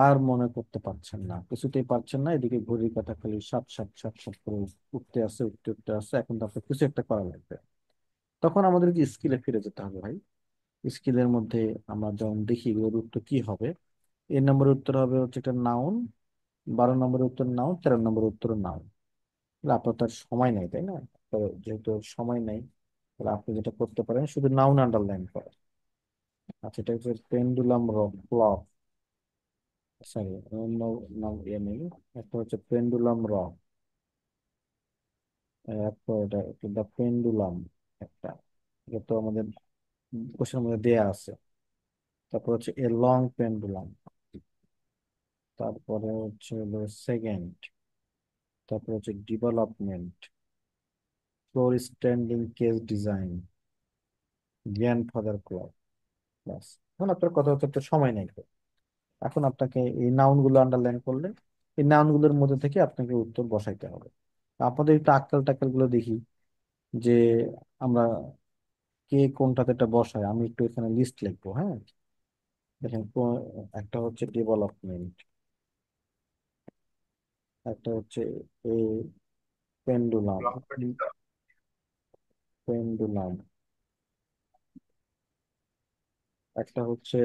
আর মনে করতে পারছেন না, কিছুতেই পারছেন না। এদিকে ঘড়ির কাঁটা খালি সাত সাত সাত সাত করে উঠতে আসছে, উঠতে উঠতে আসছে, এখন তো আপনার কিছু একটা করা লাগবে। তখন আমাদেরকে স্কিলে ফিরে যেতে হবে ভাই। স্কিলের মধ্যে আমরা যখন দেখি ওর উত্তর কি হবে, এর নম্বরের উত্তর হবে হচ্ছে একটা নাউন, 12 নম্বরের উত্তর নাউন, 13 নম্বরের উত্তর নাউন। তাহলে আপনার তো আর সময় নেই, তাই না? তো যেহেতু সময় নেই, তাহলে আপনি যেটা করতে পারেন শুধু নাউন আন্ডারলাইন করেন। আচ্ছা, এটা হচ্ছে পেন্ডুলাম ক্লক, সরি, নাম ইয়ে নেই। একটা হচ্ছে পেন্ডুলাম রক, একটা এটা দ্য পেন্ডুলাম, একটা, এটা তো আমাদের কোশ্চেনের মধ্যে দেয়া আছে। তারপর হচ্ছে এ লং পেন্ডুলাম, তারপরে হচ্ছে হলো সেকেন্ড, তারপর হচ্ছে development, floor standing case design, grandfather clock, ব্যাস। এখন আপনার কথা হচ্ছে তো সময় নেই তো। এখন আপনাকে এই নাউন গুলো আন্ডারলাইন করলে এই নাউন গুলোর মধ্যে থেকে আপনাকে উত্তর বসাইতে হবে। আপনাদের একটু আক্কেল টাক্কেল গুলো দেখি যে আমরা কে কোনটাতে এটা বসায়। আমি একটু এখানে লিস্ট লিখবো, হ্যাঁ। দেখেন একটা হচ্ছে ডেভেলপমেন্ট, একটা হচ্ছে এ পেন্ডুলাম, পেন্ডুলাম, একটা হচ্ছে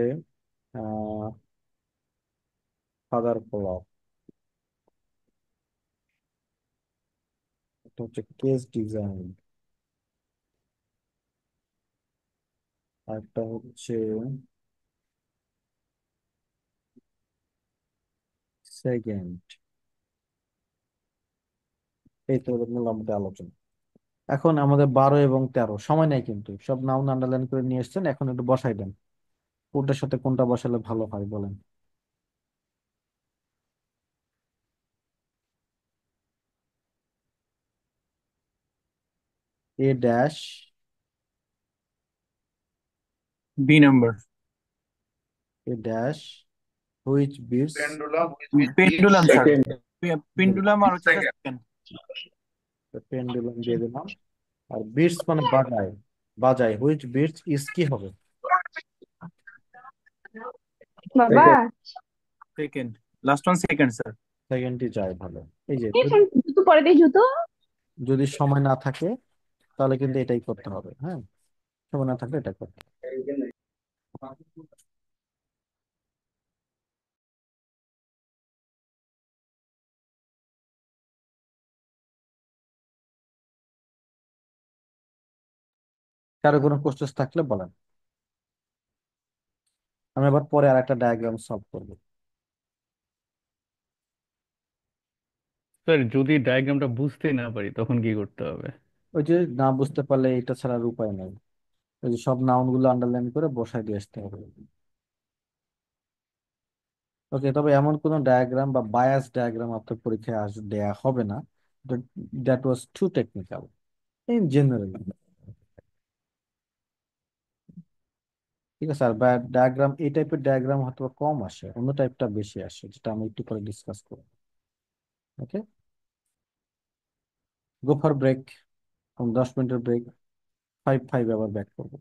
ফাদার ক্লক, একটা হচ্ছে কেস ডিজাইন, একটা হচ্ছে সেকেন্ড। এই তো হলো মোটামুটি আলোচনা। এখন আমাদের 12 এবং 13 সময় নেই কিন্তু, সব নাউন আন্ডারলাইন করে নিয়ে এসেছেন, এখন একটু বসাই দেন। কোনটার সাথে কোনটা বসালে ভালো হয় বলেন। A dash, B number. A dash which beats, Pendulum with pendulum beats. Sir, second. Pendulum আর হচ্ছে সেকেন্ড। পেন্ডুলাম দিয়ে দিলাম। আর বিটস মানে বাজায়, বাজায়, হুইচ বিটস ইজ কি হবে? বাবা, second. Second, last one second sir. সেকেন্ডই যায়, ভালো। এই যে এখন জুতো পরে দেই জুতো। যদি সময় না থাকে তাহলে কিন্তু এটাই করতে হবে, হ্যাঁ। সময় না থাকলে এটা করতে হবে। কারো কোনো কোশ্চেন থাকলে বলেন। আমি আবার পরে আর একটা ডায়াগ্রাম সলভ করবো। স্যার যদি ডায়াগ্রামটা বুঝতে না পারি তখন কি করতে হবে? ওই যে না বুঝতে পারলে এটা ছাড়া আর উপায় নেই, ওই যে সব নাউন গুলো আন্ডারলাইন করে বসায় দিয়ে আসতে হবে। ওকে, তবে এমন কোনো ডায়াগ্রাম বা বায়াস ডায়াগ্রাম আপনার পরীক্ষায় দেয়া হবে না। That was two technical in general. ঠিক আছে। আর ডায়াগ্রাম, এই টাইপের ডায়াগ্রাম হয়তো কম আসে, অন্য টাইপটা বেশি আসে, যেটা আমি একটু পরে ডিসকাস করবো। ওকে, গো ফর ব্রেক। 10 মিনিটের ব্রেক। 5-5 আবার ব্যাক করবো।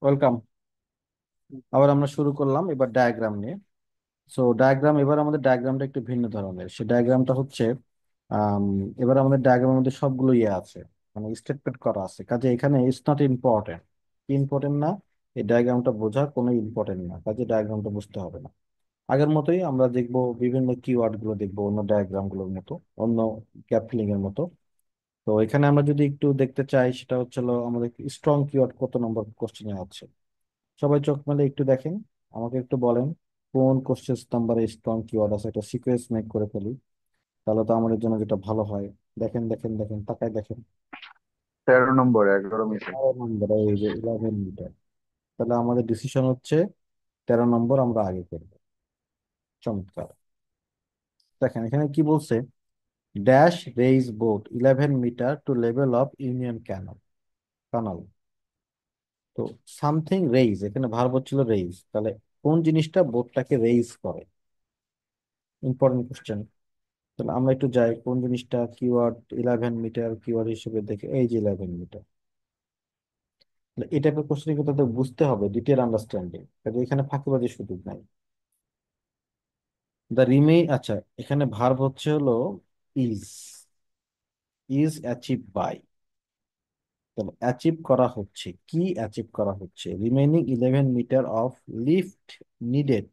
ওয়েলকাম। আবার আমরা শুরু করলাম এবার ডায়াগ্রাম নিয়ে। সো ডায়াগ্রাম, এবার আমাদের ডায়াগ্রামটা একটু ভিন্ন ধরনের। সে ডায়াগ্রামটা হচ্ছে আম, এবার আমাদের ডায়াগ্রামের মধ্যে সবগুলো ইয়ে আছে, মানে স্টেটমেন্ট করা আছে, কাজে এখানে ইটস নট ইম্পর্টেন্ট। কি ইম্পর্টেন্ট না? এই ডায়াগ্রামটা বোঝা কোনো ইম্পর্টেন্ট না, কাজে ডায়াগ্রামটা বুঝতে হবে না। আগের মতোই আমরা দেখবো, বিভিন্ন কিওয়ার্ড গুলো দেখবো অন্য ডায়াগ্রাম গুলোর মতো, অন্য গ্যাপ ফিলিং এর মতো। তো এখানে আমরা যদি একটু দেখতে চাই, সেটা হচ্ছে হলো আমাদের স্ট্রং কিওয়ার্ড কত নম্বর কোশ্চেনে আছে। সবাই চোখ মেলে একটু দেখেন, আমাকে একটু বলেন কোন কোশ্চেন নাম্বারে স্ট্রং কিওয়ার্ড আছে, একটা সিকোয়েন্স মেক করে ফেলি, তাহলে তো আমাদের জন্য যেটা ভালো হয়। দেখেন দেখেন দেখেন, তাকায় দেখেন। 13 নম্বর 11 মিটার। 13 নম্বর, এই যে 11 মিটার। তাহলে আমাদের ডিসিশন হচ্ছে 13 নম্বর আমরা আগে করবো। চমৎকার। দেখেন এখানে কি বলছে, dash raise boat 11 metre to level of Union Canal. তো সামথিং রেইজ, এখানে ভার্ব হচ্ছিল রেইজ, তাহলে কোন জিনিসটা বোটটাকে রেইজ করে? Important question. তাহলে আমরা একটু যাই, কোন জিনিসটা কিওয়ার্ড 11 মিটার কিওয়ার্ড হিসেবে দেখে, এই যে 11 মিটার। এই টাইপের কোশ্চেন কিন্তু তাদের বুঝতে হবে, ডিটেল আন্ডারস্ট্যান্ডিং, কাজে এখানে ফাঁকিবাজির সুযোগ নাই। দ্য আচ্ছা, এখানে ভার্ব হচ্ছে হলো ইজ, ইজ অ্যাচিভ বাই। তাহলে অ্যাচিভ করা হচ্ছে, কি অ্যাচিভ করা হচ্ছে? Remaining 11 metre of lift needed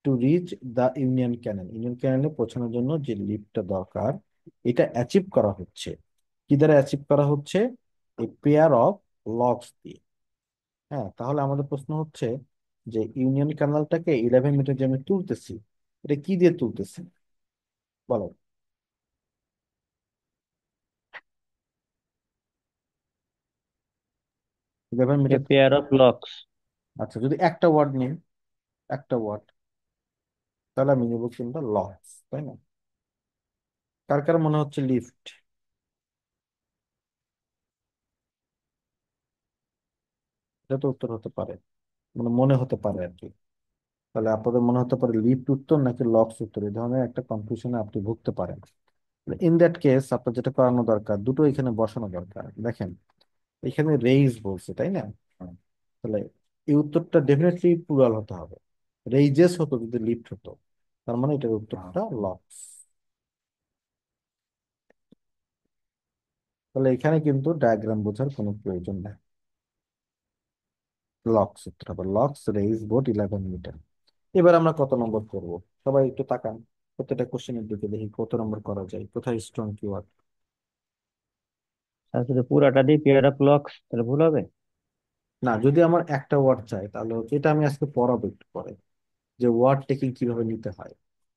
to reach the union canal. Union ক্যানেলে পৌঁছানোর জন্য যে লিফটটা দরকার, এটা অ্যাচিভ করা হচ্ছে। কি দ্বারা অ্যাচিভ করা হচ্ছে? এই পেয়ার অফ লকস দিয়ে। হ্যাঁ, তাহলে আমাদের প্রশ্ন হচ্ছে যে ইউনিয়ন ক্যানালটাকে 11 মিটার যে আমি তুলতেছি, এটা কি দিয়ে তুলতেছি বলো? 11 metre. A pair of locks. আচ্ছা, যদি একটা ওয়ার্ড নিই, একটা ওয়ার্ড, তাহলে আমি নেবো কিন্তু লকস, তাই না? কার কার মনে হচ্ছে লিফট? এটা তো উত্তর হতে পারে, মানে মনে হতে পারে আর কি। তাহলে আপনাদের মনে হতে পারে লিফট উত্তর নাকি লকস উত্তর, এই ধরনের একটা কনফিউশনে আপনি ভুগতে পারেন। ইন দ্যাট কেস আপনার যেটা করানো দরকার, দুটো এখানে বসানো দরকার। দেখেন এখানে রেইজ বলছে, তাই না? তাহলে এই উত্তরটা ডেফিনেটলি প্লুরাল হতে হবে। রেইজেস হতো যদি লিফট হতো, তার মানে এটার উত্তরটা লকস। তাহলে এখানে কিন্তু ডায়াগ্রাম বোঝার কোনো প্রয়োজন নেই, লকস উত্তর হবে। Locks raise boat 11 metre. এবার আমরা কত নম্বর করব? সবাই একটু তাকান প্রত্যেকটা কোশ্চেনের দিকে, দেখি কত নম্বর করা যায়, কোথায় স্ট্রং কিওয়ার্ড। আর যদি পুরাটা দিই পেয়ার অফ লক্স তাহলে ভুল হবে। না, যদি আমার একটা ওয়ার্ড চাই তাহলে হচ্ছে, এটা আমি আজকে পড়াবো একটু পরে, যে ওয়ার্ড টেকিং কিভাবে নিতে হয়,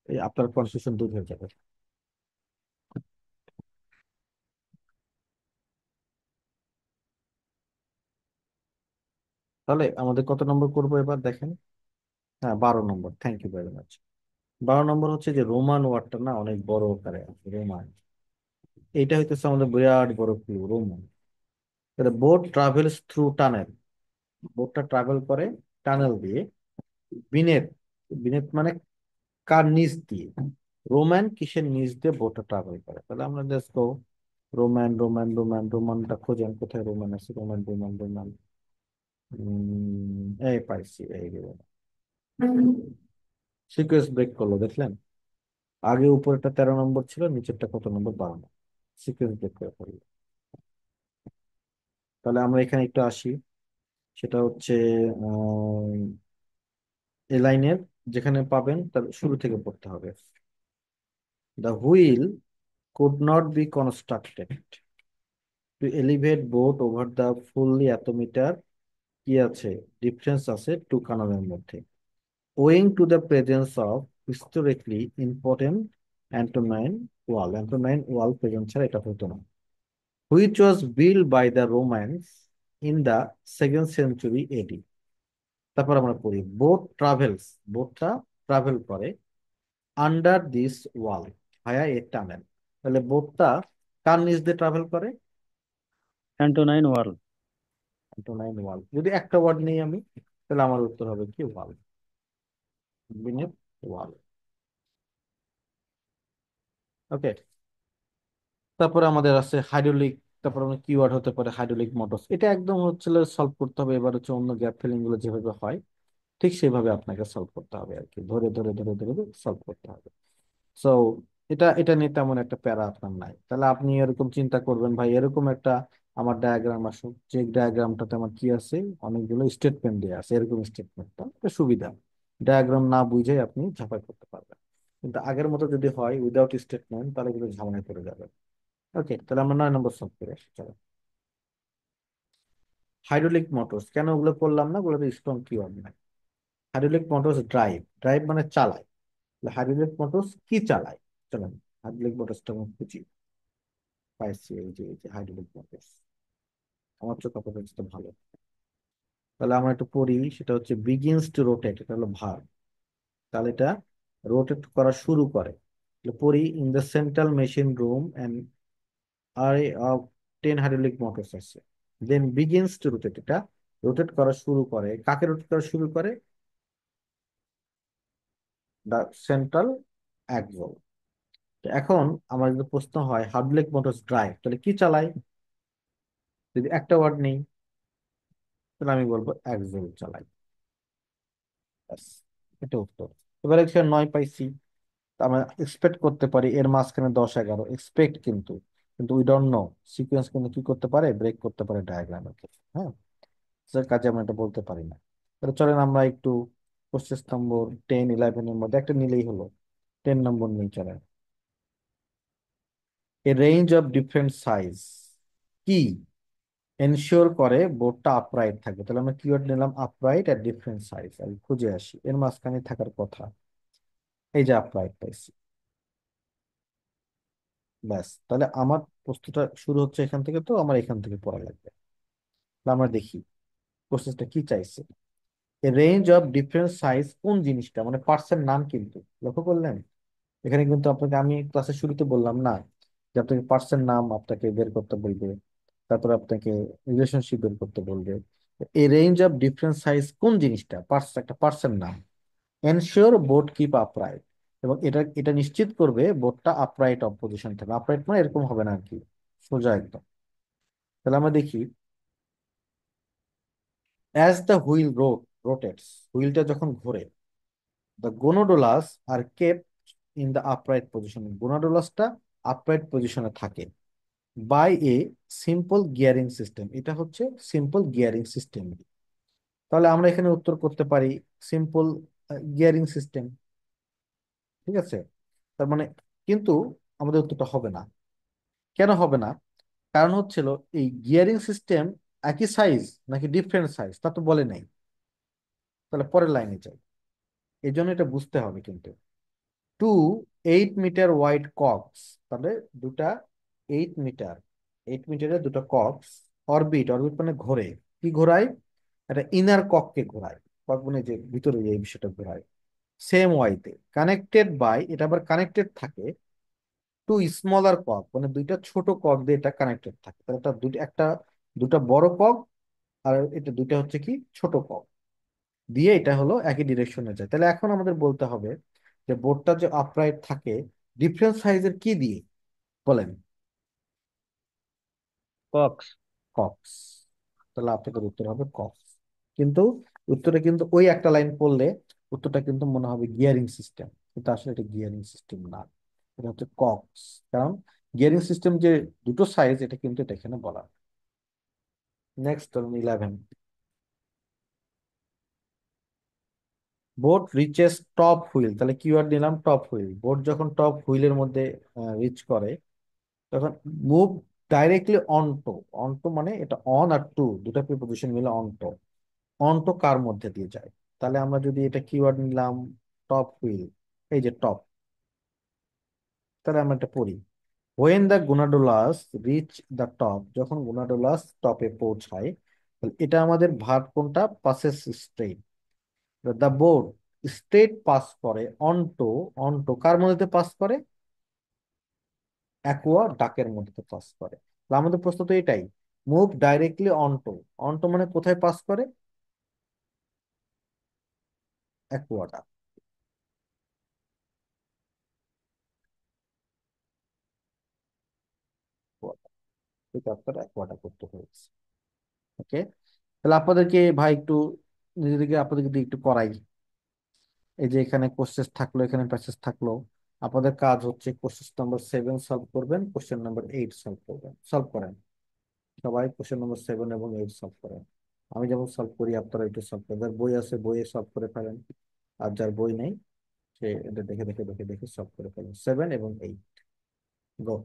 এই আপনার কনফিউশন দূর হয়ে যাবে। তাহলে আমাদের কত নম্বর করব এবার দেখেন। হ্যাঁ, 12 নম্বর, থ্যাংক ইউ ভেরি মাচ। 12 নম্বর হচ্ছে যে রোমান ওয়ার্ডটা না অনেক বড় আকারে আছে, রোমান। এইটা হইতেছে আমাদের বিরাট বড় ক্লু, রোমান। তাহলে বোট ট্রাভেলস থ্রু টানেল, বোটটা ট্রাভেল করে টানেল দিয়ে। বিনেট, বিনেট মানে কার নিচ দিয়ে? রোমান কিসের নিচ দিয়ে বোটটা ট্রাভেল করে? তাহলে আমরা দেখো রোমান রোমান রোমান, রোমানটা খোঁজেন কোথায় রোমান আছে, রোমান রোমান রোমান। এই পাইছি, এই যে সিকোয়েন্স ব্রেক করলো, দেখলেন? আগে উপরেরটা 13 নম্বর ছিল, নিচেরটা কত নম্বর? 12 নম্বর। সিকোয়েন্স ব্রেক করে ফেললো। তাহলে আমরা এখানে একটু আসি, সেটা হচ্ছে এ লাইনের যেখানে পাবেন তার শুরু থেকে পড়তে হবে। The wheel could not be constructed two elevate boat over the fully এত মিটার, কি আছে, ডিফারেন্স আছে টু কানালের মধ্যে, owing to the presence of historically important Antonine wall। Antonine wall present ছাড়া এটা হতো না। which was built by the Romans in the 2nd century AD। তারপর আমরা পড়ি বোট ট্রাভেলস, বোটটা ট্রাভেল করে under this wall via a tunnel. তাহলে বোটটা কার নিচ দিয়ে ট্রাভেল করে? অ্যান্টোনাইন ওয়াল। অ্যান্টোনাইন ওয়াল। যদি একটা ওয়ার্ড নেই আমি, তাহলে আমার উত্তর হবে কি? ওয়াল, বিনেথ ওয়াল। ওকে। তারপরে আমাদের আছে হাইড্রোলিক তারপর আমরা কিওয়ার্ড হতে পারে হাইড্রোলিক মোটরস। এটা একদম হচ্ছে সলভ করতে হবে। এবার হচ্ছে অন্য গ্যাপ ফিলিং গুলো যেভাবে হয় ঠিক সেভাবে আপনাকে সলভ করতে হবে আর কি, ধরে ধরে ধরে ধরে সলভ করতে হবে। সো এটা এটা নিয়ে তেমন একটা প্যারা আপনার নাই। তাহলে আপনি এরকম চিন্তা করবেন, ভাই এরকম একটা আমার ডায়াগ্রাম আসুক, যে ডায়াগ্রামটাতে আমার কি আছে, অনেকগুলো স্টেটমেন্ট দেওয়া আছে, এরকম স্টেটমেন্টটা একটা সুবিধা। ডায়াগ্রাম না বুঝে আপনি ঝাঁপাই করতে পারবেন। কিন্তু আগের মতো যদি হয় উইদাউট স্টেটমেন্ট, তাহলে কিন্তু ঝামেলায় পড়ে যাবে। ওকে, তাহলে আমরা 9 নম্বর সলভ করে আসি, চলো। হাইড্রোলিক মোটরস কেন ওগুলো করলাম না, ওগুলো স্ট্রং কিওয়ার্ড নাই। হাইড্রোলিক মোটরস ড্রাইভ, ড্রাইভ মানে চালায়। হাইড্রোলিক মোটরস কি চালায়, চলেন হাইড্রোলিক মোটরসটা আমি খুঁজি। পাইছি, এই যে হাইড্রোলিক মোটরস। আমার চোখ আপাতত ভালো। তাহলে আমরা একটু পড়ি, সেটা হচ্ছে বিগিনস টু রোটেট, এটা হলো ভার্ব। তাহলে এটা রোটেট করা শুরু করে। তাহলে পড়ি, in the central machine room and are of 10 hydraulic motors আছে। দেন বিগিনস টু রোটেট, এটা রোটেট করা শুরু করে। কাকে রোটেট করা শুরু করে? The central axle. এখন আমার যদি প্রশ্ন হয় হাইড্রোলিক মোটরস ড্রাইভ, তাহলে কি চালায়? যদি একটা ওয়ার্ড নেই, তাহলে আমি বলবো অ্যাক্সল চালাই। ব্যাস, এটা উত্তর। এবার এখানে 9 পাইছি। তা আমরা এক্সপেক্ট করতে পারি এর মাঝখানে 10 11 এক্সপেক্ট, কিন্তু কিন্তু উই ডোন্ট নো সিকোয়েন্স কিন্তু কি করতে পারে, ব্রেক করতে পারে ডায়াগ্রামের ক্ষেত্রে। হ্যাঁ, স্যার কাজে আমরা এটা বলতে পারি না। তাহলে চলেন আমরা একটু কোশ্চেন নম্বর 10 11 এর মধ্যে একটা নিলেই হলো। 10 নম্বর নিয়ে চলেন। A range of different size কি এনশিওর করে বোর্ডটা আপরাইট থাকবে। তাহলে আমরা কিওয়ার্ড নিলাম আপরাইট আর ডিফারেন্ট সাইজ। আমি খুঁজে আসি, এর মাঝখানে থাকার কথা। এই যে আপরাইট পাইছি। ব্যাস, তাহলে আমার প্রশ্নটা শুরু হচ্ছে এখান থেকে, তো আমার এখান থেকে পড়া লাগবে। তাহলে আমরা দেখি প্রসেসটা কি চাইছে। রেঞ্জ অফ ডিফারেন্ট সাইজ কোন জিনিসটা, মানে পার্টসের নাম, কিন্তু লক্ষ্য করলেন এখানে কিন্তু আপনাকে আমি ক্লাসের শুরুতে বললাম না যে আপনাকে পার্টসের নাম আপনাকে বের করতে বলবে, তারপর আপনাকে রিলেশনশিপ বের করতে বলবে। এই রেঞ্জ অফ ডিফারেন্ট সাইজ কোন জিনিসটা, পার্টস, একটা পার্টসের নাম। এনশিওর বোর্ড কিপ আপরাইট, এবং এটা এটা নিশ্চিত করবে বোর্ডটা আপরাইট অফ পজিশন থাকবে। আপরাইট মানে এরকম হবে না আর কি, সোজা একদম। তাহলে আমরা দেখি, অ্যাজ দ্য হুইল রোটেটস, হুইলটা যখন ঘোরে, the gondolas are kept in the upright position, গোনোডোলাসটা আপরাইট পজিশনে থাকে by a simple gearing system. এটা হচ্ছে সিম্পল গিয়ারিং সিস্টেম। তাহলে আমরা এখানে উত্তর করতে পারি সিম্পল গিয়ারিং সিস্টেম। ঠিক আছে, তার মানে কিন্তু আমাদের উত্তরটা হবে না। কেন হবে না? কারণ হচ্ছিল এই গিয়ারিং সিস্টেম একই সাইজ নাকি ডিফারেন্ট সাইজ তা তো বলে নাই। তাহলে পরের লাইনে যাই, এই জন্য এটা বুঝতে হবে কিন্তু। 2 8 মিটার ওয়াইড কক্স, তাহলে দুটা 8 মিটার, 8 মিটারের দুটো কক্স অরবিট, অরবিট মানে ঘোরে। কি ঘোরায়? একটা ইনার কককে ঘোরায়। কক মানে যে ভিতরে এই বিষয়টা ঘোরায় সেম ওয়াইতে, কানেক্টেড বাই, এটা আবার কানেক্টেড থাকে টু স্মলার কক, মানে দুইটা ছোট কক দিয়ে এটা কানেক্টেড থাকে। তাহলে এটা দুইটা, একটা দুটা বড় কক আর এটা দুইটা হচ্ছে কি ছোট কক দিয়ে এটা হলো একই ডিরেকশনে যায়। তাহলে এখন আমাদের বলতে হবে যে বোর্ডটা যে আপরাইট থাকে ডিফারেন্ট সাইজের কি দিয়ে, বলেন? কক্স। কক্স। তাহলে আপনাদের উত্তর হবে কক্স। কিন্তু উত্তরে কিন্তু ওই একটা লাইন পড়লে উত্তরটা কিন্তু মনে হবে গিয়ারিং সিস্টেম, কিন্তু আসলে এটা গিয়ারিং সিস্টেম না, এটা হচ্ছে কক্স। কারণ গিয়ারিং সিস্টেম যে দুটো সাইজ এটা কিন্তু এটা এখানে বলা। নেক্সট ধরুন 11, বোট রিচেস টপ হুইল। তাহলে কিওয়ার্ড নিলাম টপ হুইল। বোট যখন টপ হুইলের মধ্যে রিচ করে তখন মুভ ডাইরেক্টলি অনটো, অনটো মানে এটা অন আর টু দুটা প্রিপোজিশন মিলে অনটো, অনটো কার মধ্যে দিয়ে যায়। তাহলে আমরা যদি এটা কিওয়ার্ড নিলাম টপ হুইল, এই যে টপ, তাহলে আমরা এটা পড়ি, when the gondolas reach the top, যখন গুনাডোলাস টপে পৌঁছায়। তাহলে এটা আমাদের ভার্ব কোনটা, passes straight. The board straight pass করে অনটো, অনটো কার মধ্যে পাস করে, অ্যাকোয়া ডাকের মধ্যে পাস করে। তাহলে আমাদের প্রশ্ন তো এটাই, মুভ ডাইরেক্টলি অনটো, অনটো মানে কোথায় পাস করে, অ্যাকোয়া ডাক। এটা আপনারা কোয়াটা করতে হয়েছে। ওকে, তাহলে আপনাদেরকে ভাই একটু নিজেদেরকে আপনাদেরকে দিয়ে একটু করাই। এই যে এখানে কোশ্চেন থাকলো, এখানে প্যাসেজ থাকলো। আপনাদের কাজ হচ্ছে কোশ্চেন নাম্বার 7 সলভ করবেন, কোশ্চেন নাম্বার 8 সলভ করবেন। সলভ করেন সবাই, কোশ্চেন নাম্বার 7 এবং 8 সলভ করেন। আমি যেমন সলভ করি আপনারা একটু সলভ করেন। যার বই আছে বইয়ে সলভ করে ফেলেন, আর যার বই নেই সে এটা দেখে দেখে দেখে দেখে সলভ করে ফেলেন। 7 এবং 8, গো।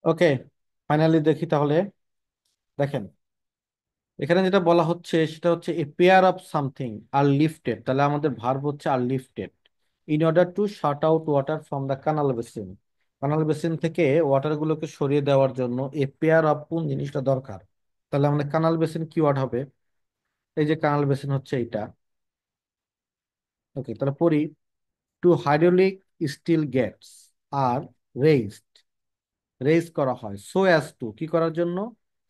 ওকে, ফাইনালি দেখি তাহলে। দেখেন, এখানে যেটা বলা হচ্ছে সেটা হচ্ছে a pair of something are lifted, তাহলে আমাদের ভার্ব হচ্ছে are lifted in order to shut out water from the canal basin. Canal basin থেকে ওয়াটার গুলোকে সরিয়ে দেওয়ার জন্য এ পেয়ার অফ কোন জিনিসটা দরকার? তাহলে আমাদের কানাল বেসিন কিওয়ার্ড হবে, এই যে কানাল বেসিন হচ্ছে এইটা। ওকে, তাহলে পড়ি। Two hydraulic steel gates are raised, raise করা হয় সো অ্যাজ টু কি করার জন্য?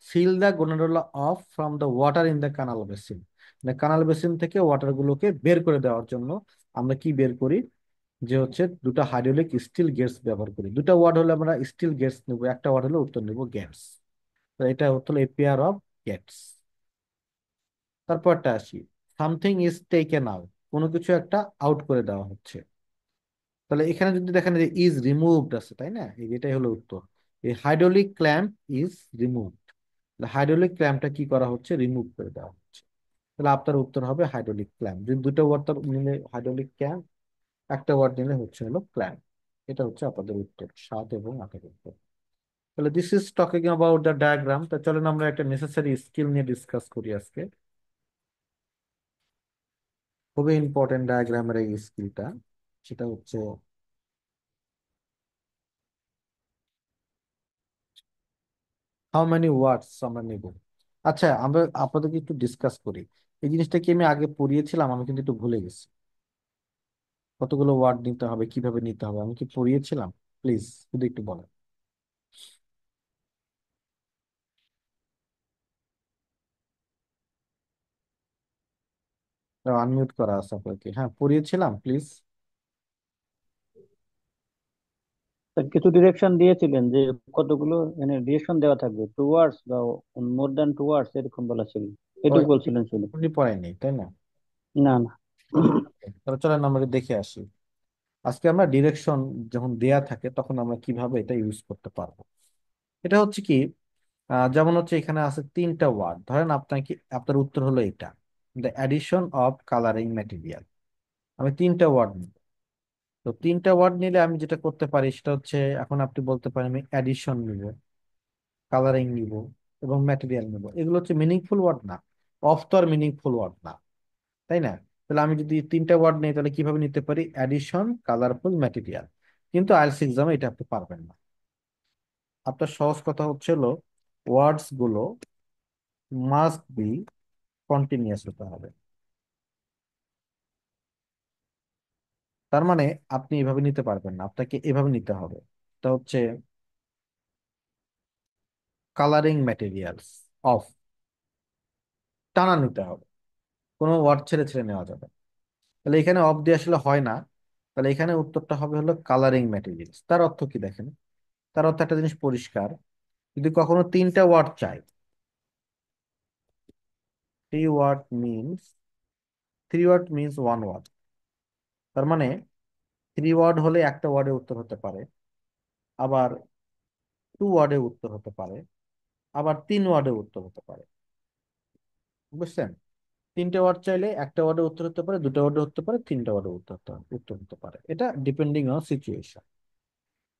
Seal the gondola off from the water in the canal basin, মানে কানাল বেসিন থেকে ওয়াটার গুলোকে বের করে দেওয়ার জন্য আমরা কি বের করি? যে হচ্ছে দুটো হাইড্রোলিক স্টিল গেটস ব্যবহার করি। দুটো ওয়ার্ড হলে আমরা স্টিল গেটস নেবো, একটা ওয়ার্ড হলে উত্তর নেবো গেটস। এটা হলো এ পেয়ার অফ গেটস। তারপরটা আসি, সামথিং ইজ টেকেন আউট, কোনো কিছু একটা আউট করে দেওয়া হচ্ছে। তাহলে এখানে যদি দেখেন যে ইজ রিমুভড আছে, তাই না? এটাই হলো উত্তর। এই hydraulic clamp is removed, hydraulic ক্ল্যাম্পটা কি করা হচ্ছে? রিমুভ করে দেওয়া হচ্ছে। তাহলে আপনার উত্তর হবে হাইড্রোলিক ক্ল্যাম্প। যদি দুটো ওয়ার্ড নিলে হাইড্রোলিক ক্ল্যাম্প, একটা ওয়ার্ড নিলে হচ্ছে হলো ক্ল্যাম্প। এটা হচ্ছে আপনাদের উত্তর, 7 এবং 8 উত্তর। তাহলে this is talking about the diagram. তা চলেন আমরা একটা নেসেসারি স্কিল নিয়ে ডিসকাস করি আজকে। খুবই ইম্পর্টেন্ট ডায়াগ্রামের এই স্কিলটা, সেটা হচ্ছে হাউ মেনি ওয়ার্ডস আমরা নিব। আচ্ছা, আমরা আপনাদেরকে একটু ডিসকাস করি। এই জিনিসটা কি আমি আগে পড়িয়েছিলাম? আমি কিন্তু একটু ভুলে গেছি। কতগুলো ওয়ার্ড নিতে হবে, কিভাবে নিতে হবে, আমি কি পড়িয়েছিলাম? প্লিজ যদি একটু বলেন। আনমিউট করা আছে আপনাকে, হ্যাঁ পড়িয়েছিলাম প্লিজ। স্যার কিছু ডিরেকশন দিয়েছিলেন যে কতগুলো মানে ডিরেকশন দেওয়া থাকবে, 2 ওয়ার্ডস বা মোর দ্যান 2 ওয়ার্ডস এরকম বলা ছিল, ও, এটুকু বলছিলেন শুধু। আপনি পড়ায়নি তাই না? না না। তাহলে চলেন আমরা দেখে আসি। আজকে আমরা ডিরেকশন যখন দেয়া থাকে তখন আমরা কিভাবে এটা ইউজ করতে পারবো। এটা হচ্ছে কি, যেমন হচ্ছে এখানে আছে 3টা ওয়ার্ড, ধরেন আপনার উত্তর হলো এটা, the addition of colouring material. আমি 3টা ওয়ার্ড নিব। তো 3টা ওয়ার্ড নিলে আমি যেটা করতে পারি সেটা হচ্ছে, এখন আপনি বলতে পারেন আমি অ্যাডিশন নিব, কালারিং নিব এবং ম্যাটেরিয়াল নিব। এগুলো হচ্ছে মিনিংফুল ওয়ার্ড না? অফ তো আর মিনিংফুল ওয়ার্ড না, তাই না? তাহলে আমি যদি 3টা ওয়ার্ড নিই তাহলে কিভাবে নিতে পারি? Addition, colourful, material. কিন্তু আইএলটিএস এক্সামে এটা আপনি পারবেন না। আপনার সহজ কথা হচ্ছে হলো ওয়ার্ডস গুলো মাস্ট বি কন্টিনিউয়াস হতে হবে। তার মানে আপনি এভাবে নিতে পারবেন না, আপনাকে এভাবে নিতে হবে। এটা হচ্ছে কালারিং ম্যাটেরিয়ালস অফ, টানা নিতে হবে, কোনো ওয়ার্ড ছেড়ে ছেড়ে নেওয়া যাবে না। তাহলে এখানে অফ দিয়ে আসলে হয় না। তাহলে এখানে উত্তরটা হবে হলো কালারিং ম্যাটেরিয়ালস। তার অর্থ কি দেখেন, তার অর্থ একটা জিনিস পরিষ্কার। যদি কখনো 3টা ওয়ার্ড চাই, 3 word means, 3 word means 1 word. তার মানে 3 ওয়ার্ড হলে একটা ওয়ার্ডে উত্তর হতে পারে, আবার 2 ওয়ার্ডে উত্তর হতে পারে, আবার 3 ওয়ার্ডে উত্তর হতে পারে। বুঝছেন? 3টে ওয়ার্ড চাইলে একটা ওয়ার্ডে উত্তর হতে পারে, 2টা ওয়ার্ডে উত্তর পারে, 3টা ওয়ার্ডে উত্তর হতে পারে। এটা ডিপেন্ডিং অন সিচুয়েশন।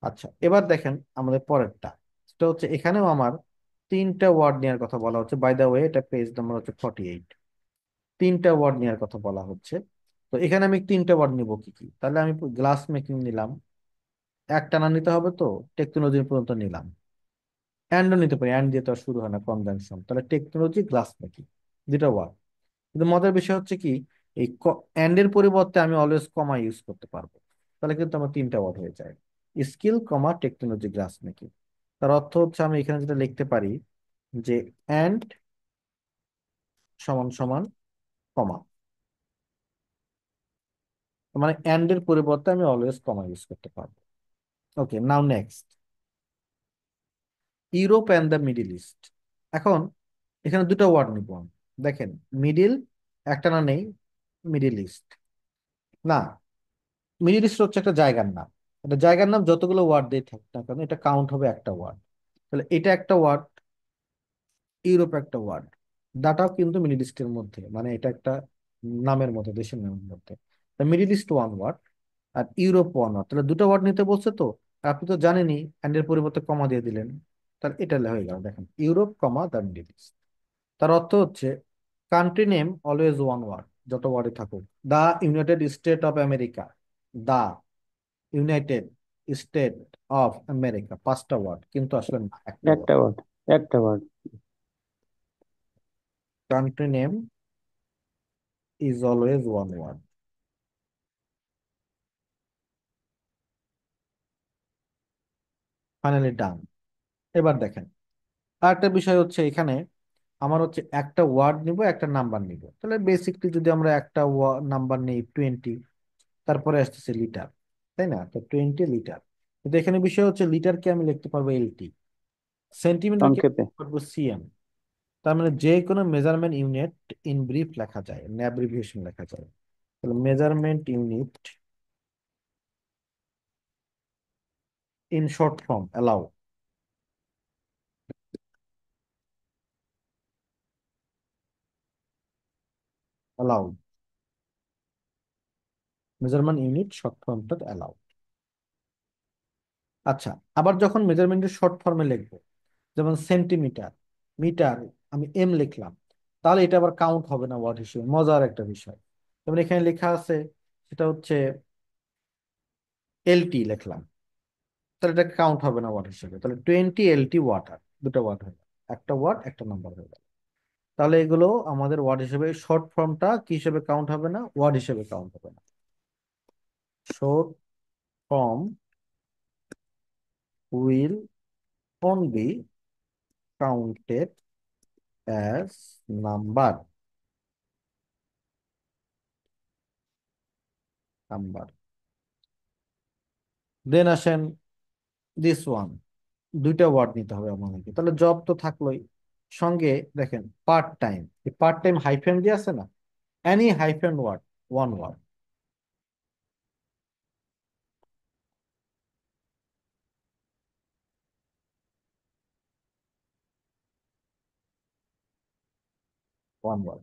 আচ্ছা, এবার দেখেন আমাদের পরেরটা। সেটা হচ্ছে এখানেও আমার 3টা ওয়ার্ড নেওয়ার কথা বলা হচ্ছে। বাই দা ওয়ে, এটা পেজ নাম্বার হচ্ছে 48। 3টা ওয়ার্ড নেওয়ার কথা বলা হচ্ছে। তো এখানে আমি 3টা ওয়ার্ড নিব কি কি? তাহলে আমি গ্লাস মেকিং নিলাম, একটানা নিতে হবে তো, টেকনোলজি পর্যন্ত নিলাম। অ্যান্ডও নিতে পারি, অ্যান্ড দিয়ে তো আর শুরু হয় না কনজাংশন। তাহলে টেকনোলজি, গ্লাস মেকিং, 2টা ওয়ার্ড। কিন্তু মজার বিষয় হচ্ছে কি, এই অ্যান্ড এর পরিবর্তে আমি অলওয়েজ কমা ইউজ করতে পারবো। তাহলে কিন্তু আমার 3টা ওয়ার্ড হয়ে যায়, স্কিল কমা টেকনোলজি গ্লাস মেকিং। তার অর্থ হচ্ছে আমি এখানে যেটা লিখতে পারি যে অ্যান্ড সমান সমান কমা, মানে অ্যান্ড এর পরিবর্তে আমি অলওয়েজ কমা ইউজ করতে পারবো। Okay, now next, Europe and the middle east. এখন এখানে 2টা ওয়ার্ড নিব আমি। দেখেন, মিডিল একটা না নেই, মিডিল ইস্ট না, মিডিল ইস্ট হচ্ছে একটা জায়গার নাম। একটা জায়গার নাম যতগুলো ওয়ার্ড দিয়ে থাক না কেন এটা কাউন্ট হবে একটা ওয়ার্ড। তাহলে এটা একটা ওয়ার্ড, ইউরোপ একটা ওয়ার্ড, ডাটাও কিন্তু মিডিল ইস্টের মধ্যে, মানে এটা একটা নামের মধ্যে, দেশের নামের মধ্যে। মিডিল ইস্ট 1 ওয়ার্ড আর ইউরোপ 1 ওয়ার্ড। তাহলে 2টা ওয়ার্ড নিতে বলছে তো, আপনি তো জানেনই, অ্যান্ড এর পরিবর্তে কমা দিয়ে দিলেন। তাহলে এটা হয়ে গেল, দেখেন Europe comma the middle east. তার অর্থ হচ্ছে country name always one word, যত ওয়ার্ডে থাকুক। The United States of America, the United States of America, 5টা ওয়ার্ড, কিন্তু আসলে না, একটা ওয়ার্ড। একটা ওয়ার্ড, একটা word. Country name is always one word. Finally done. এবার দেখেন আরেকটা বিষয় হচ্ছে এখানে আমার হচ্ছে একটা ওয়ার্ড নিব, একটা নাম্বার নিব। তাহলে বেসিকলি যদি আমরা একটা নাম্বার নিই 20, তারপরে আসতেছে লিটার, তাই না? তো 20 লিটার। কিন্তু এখানে বিষয় হচ্ছে লিটারকে আমি লিখতে পারবো এলটি, সেন্টিমিটারকে সংক্ষেপে। পারবো সিএম। তার মানে যে কোনো মেজারমেন্ট ইউনিট ইন ব্রিফ লেখা যায়, অ্যাব্রিভিয়েশন লেখা যায়। তাহলে measurement unit in short form allow, allow measurement unit short ফর্মটা অ্যালাউ। আচ্ছা, আবার যখন মেজারমেন্টের শর্ট ফর্মে লিখবো, যেমন সেন্টিমিটার, মিটার, আমি এম লিখলাম, তাহলে এটা আবার কাউন্ট হবে না ওয়ার্ড হিসেবে। মজার একটা বিষয়, যেমন এখানে লেখা আছে সেটা হচ্ছে এলটি লিখলাম, তাহলে এটা কাউন্ট হবে না ওয়ার্ড হিসেবে। তাহলে 20 LT ওয়াটার, দুটো ওয়ার্ড হয়ে গেল, একটা ওয়ার্ড একটা নাম্বার হয়ে গেল। তাহলে এগুলো আমাদের ওয়ার্ড হিসেবে, শর্ট ফর্মটা কি হিসেবে কাউন্ট হবে না, ওয়ার্ড হিসেবে কাউন্ট হবে না। Short form will only counted as number, number. Then আসেন দিস ওয়ান, দুইটা ওয়ার্ড নিতে হবে আমাদেরকে। তাহলে জব তো থাকলোই, সঙ্গে দেখেন পার্ট টাইম, এই পার্ট টাইম হাইফেন দিয়ে আছে না, any hyphen word, one word, one word.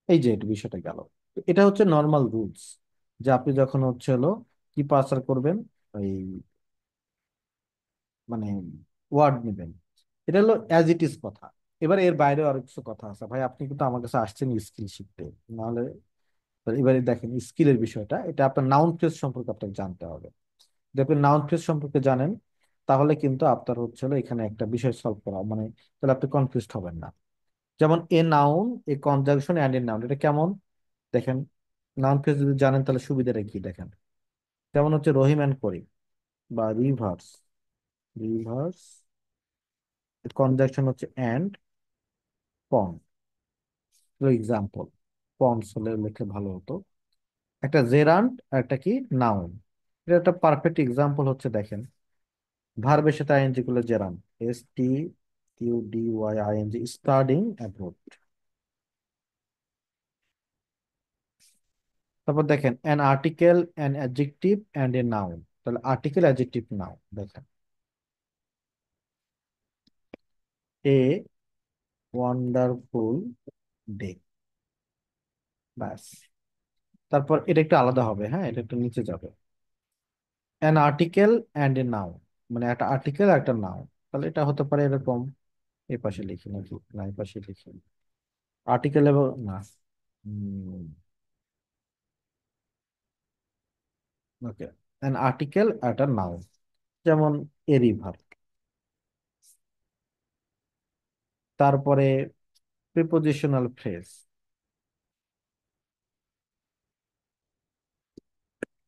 এই যে এটা বিষয়টা গেল। তো এটা হচ্ছে নর্মাল রুলস, যে আপনি যখন হচ্ছে হলো কি পাসার করবেন, এই মানে ওয়ার্ড নেবেন। এটা হলো অ্যাজ ইট ইজ কথা। এবার এর বাইরেও আরো কিছু কথা আছে ভাই, আপনি কিন্তু আমার কাছে আসছেন স্কিল শিখতে, নাহলে। এবারে দেখেন স্কিলের বিষয়টা, এটা আপনার নাউন ফ্রেজ সম্পর্কে আপনাকে জানতে হবে। যদি আপনি নাউন ফ্রেজ সম্পর্কে জানেন, তাহলে কিন্তু আপনার হচ্ছে হলো এখানে একটা বিষয় সলভ করা, মানে তাহলে আপনি কনফিউজড হবেন না। যেমন a noun, a conjunction and a noun, এটা কেমন দেখেন। নাউন ফ্রেজ যদি জানেন তাহলে সুবিধাটা কি দেখেন। যেমন হচ্ছে রহিম অ্যান্ড করিম, বা রিভার্স, রিভার্স কনজাংশন হচ্ছে অ্যান্ড পন্ড। এক্সাম্পল, পন্ডস হলে লিখে ভালো হতো। একটা জেরান্ট আর একটা কি নাউন, এটা একটা পারফেক্ট এক্সাম্পল হচ্ছে দেখেন, ভার্বের সাথে আইএনজি গুলো জেরান্ট, STUDYING, স্টাডিং অ্যাব্রোড। তারপর দেখেন an article, an adjective and a noun. তাহলে আর্টিকেল, অ্যাডজেক্টিভ, নাউন। দেখেন এ ওয়ান্ডারফুল ডে, ব্যাস। তারপর এটা একটু আলাদা হবে, হ্যাঁ, এটা একটু নিচে যাবে। An article and a noun, মানে একটা আর্টিকেল আর একটা নাউন। তাহলে এটা হতে পারে এরকম, এই পাশে লিখি নাকি, না এই পাশে লিখি, আর্টিকেল এবং না, ওকে, অ্যান আর্টিকেল আর একটা নাউন। যেমন এ রিভার। তারপরে prepositional phrase,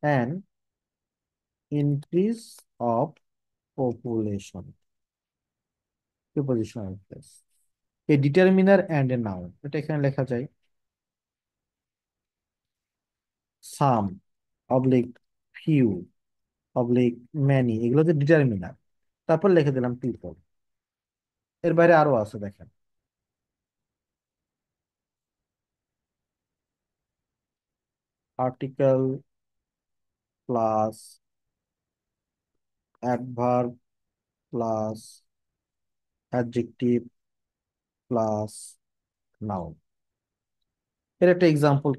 an increase of population, prepositional phrase. A determiner and a noun, এটা এখানে লেখা যায় সাম, অবলিক ফিউ, অবলিক ম্যানি, এগুলো হচ্ছে ডিটারমিনার। তারপর লিখে দিলাম পিপল। এর বাইরে আরো আছে দেখেন, article plus adverb plus adjective plus noun. এর একটা এক্সাম্পল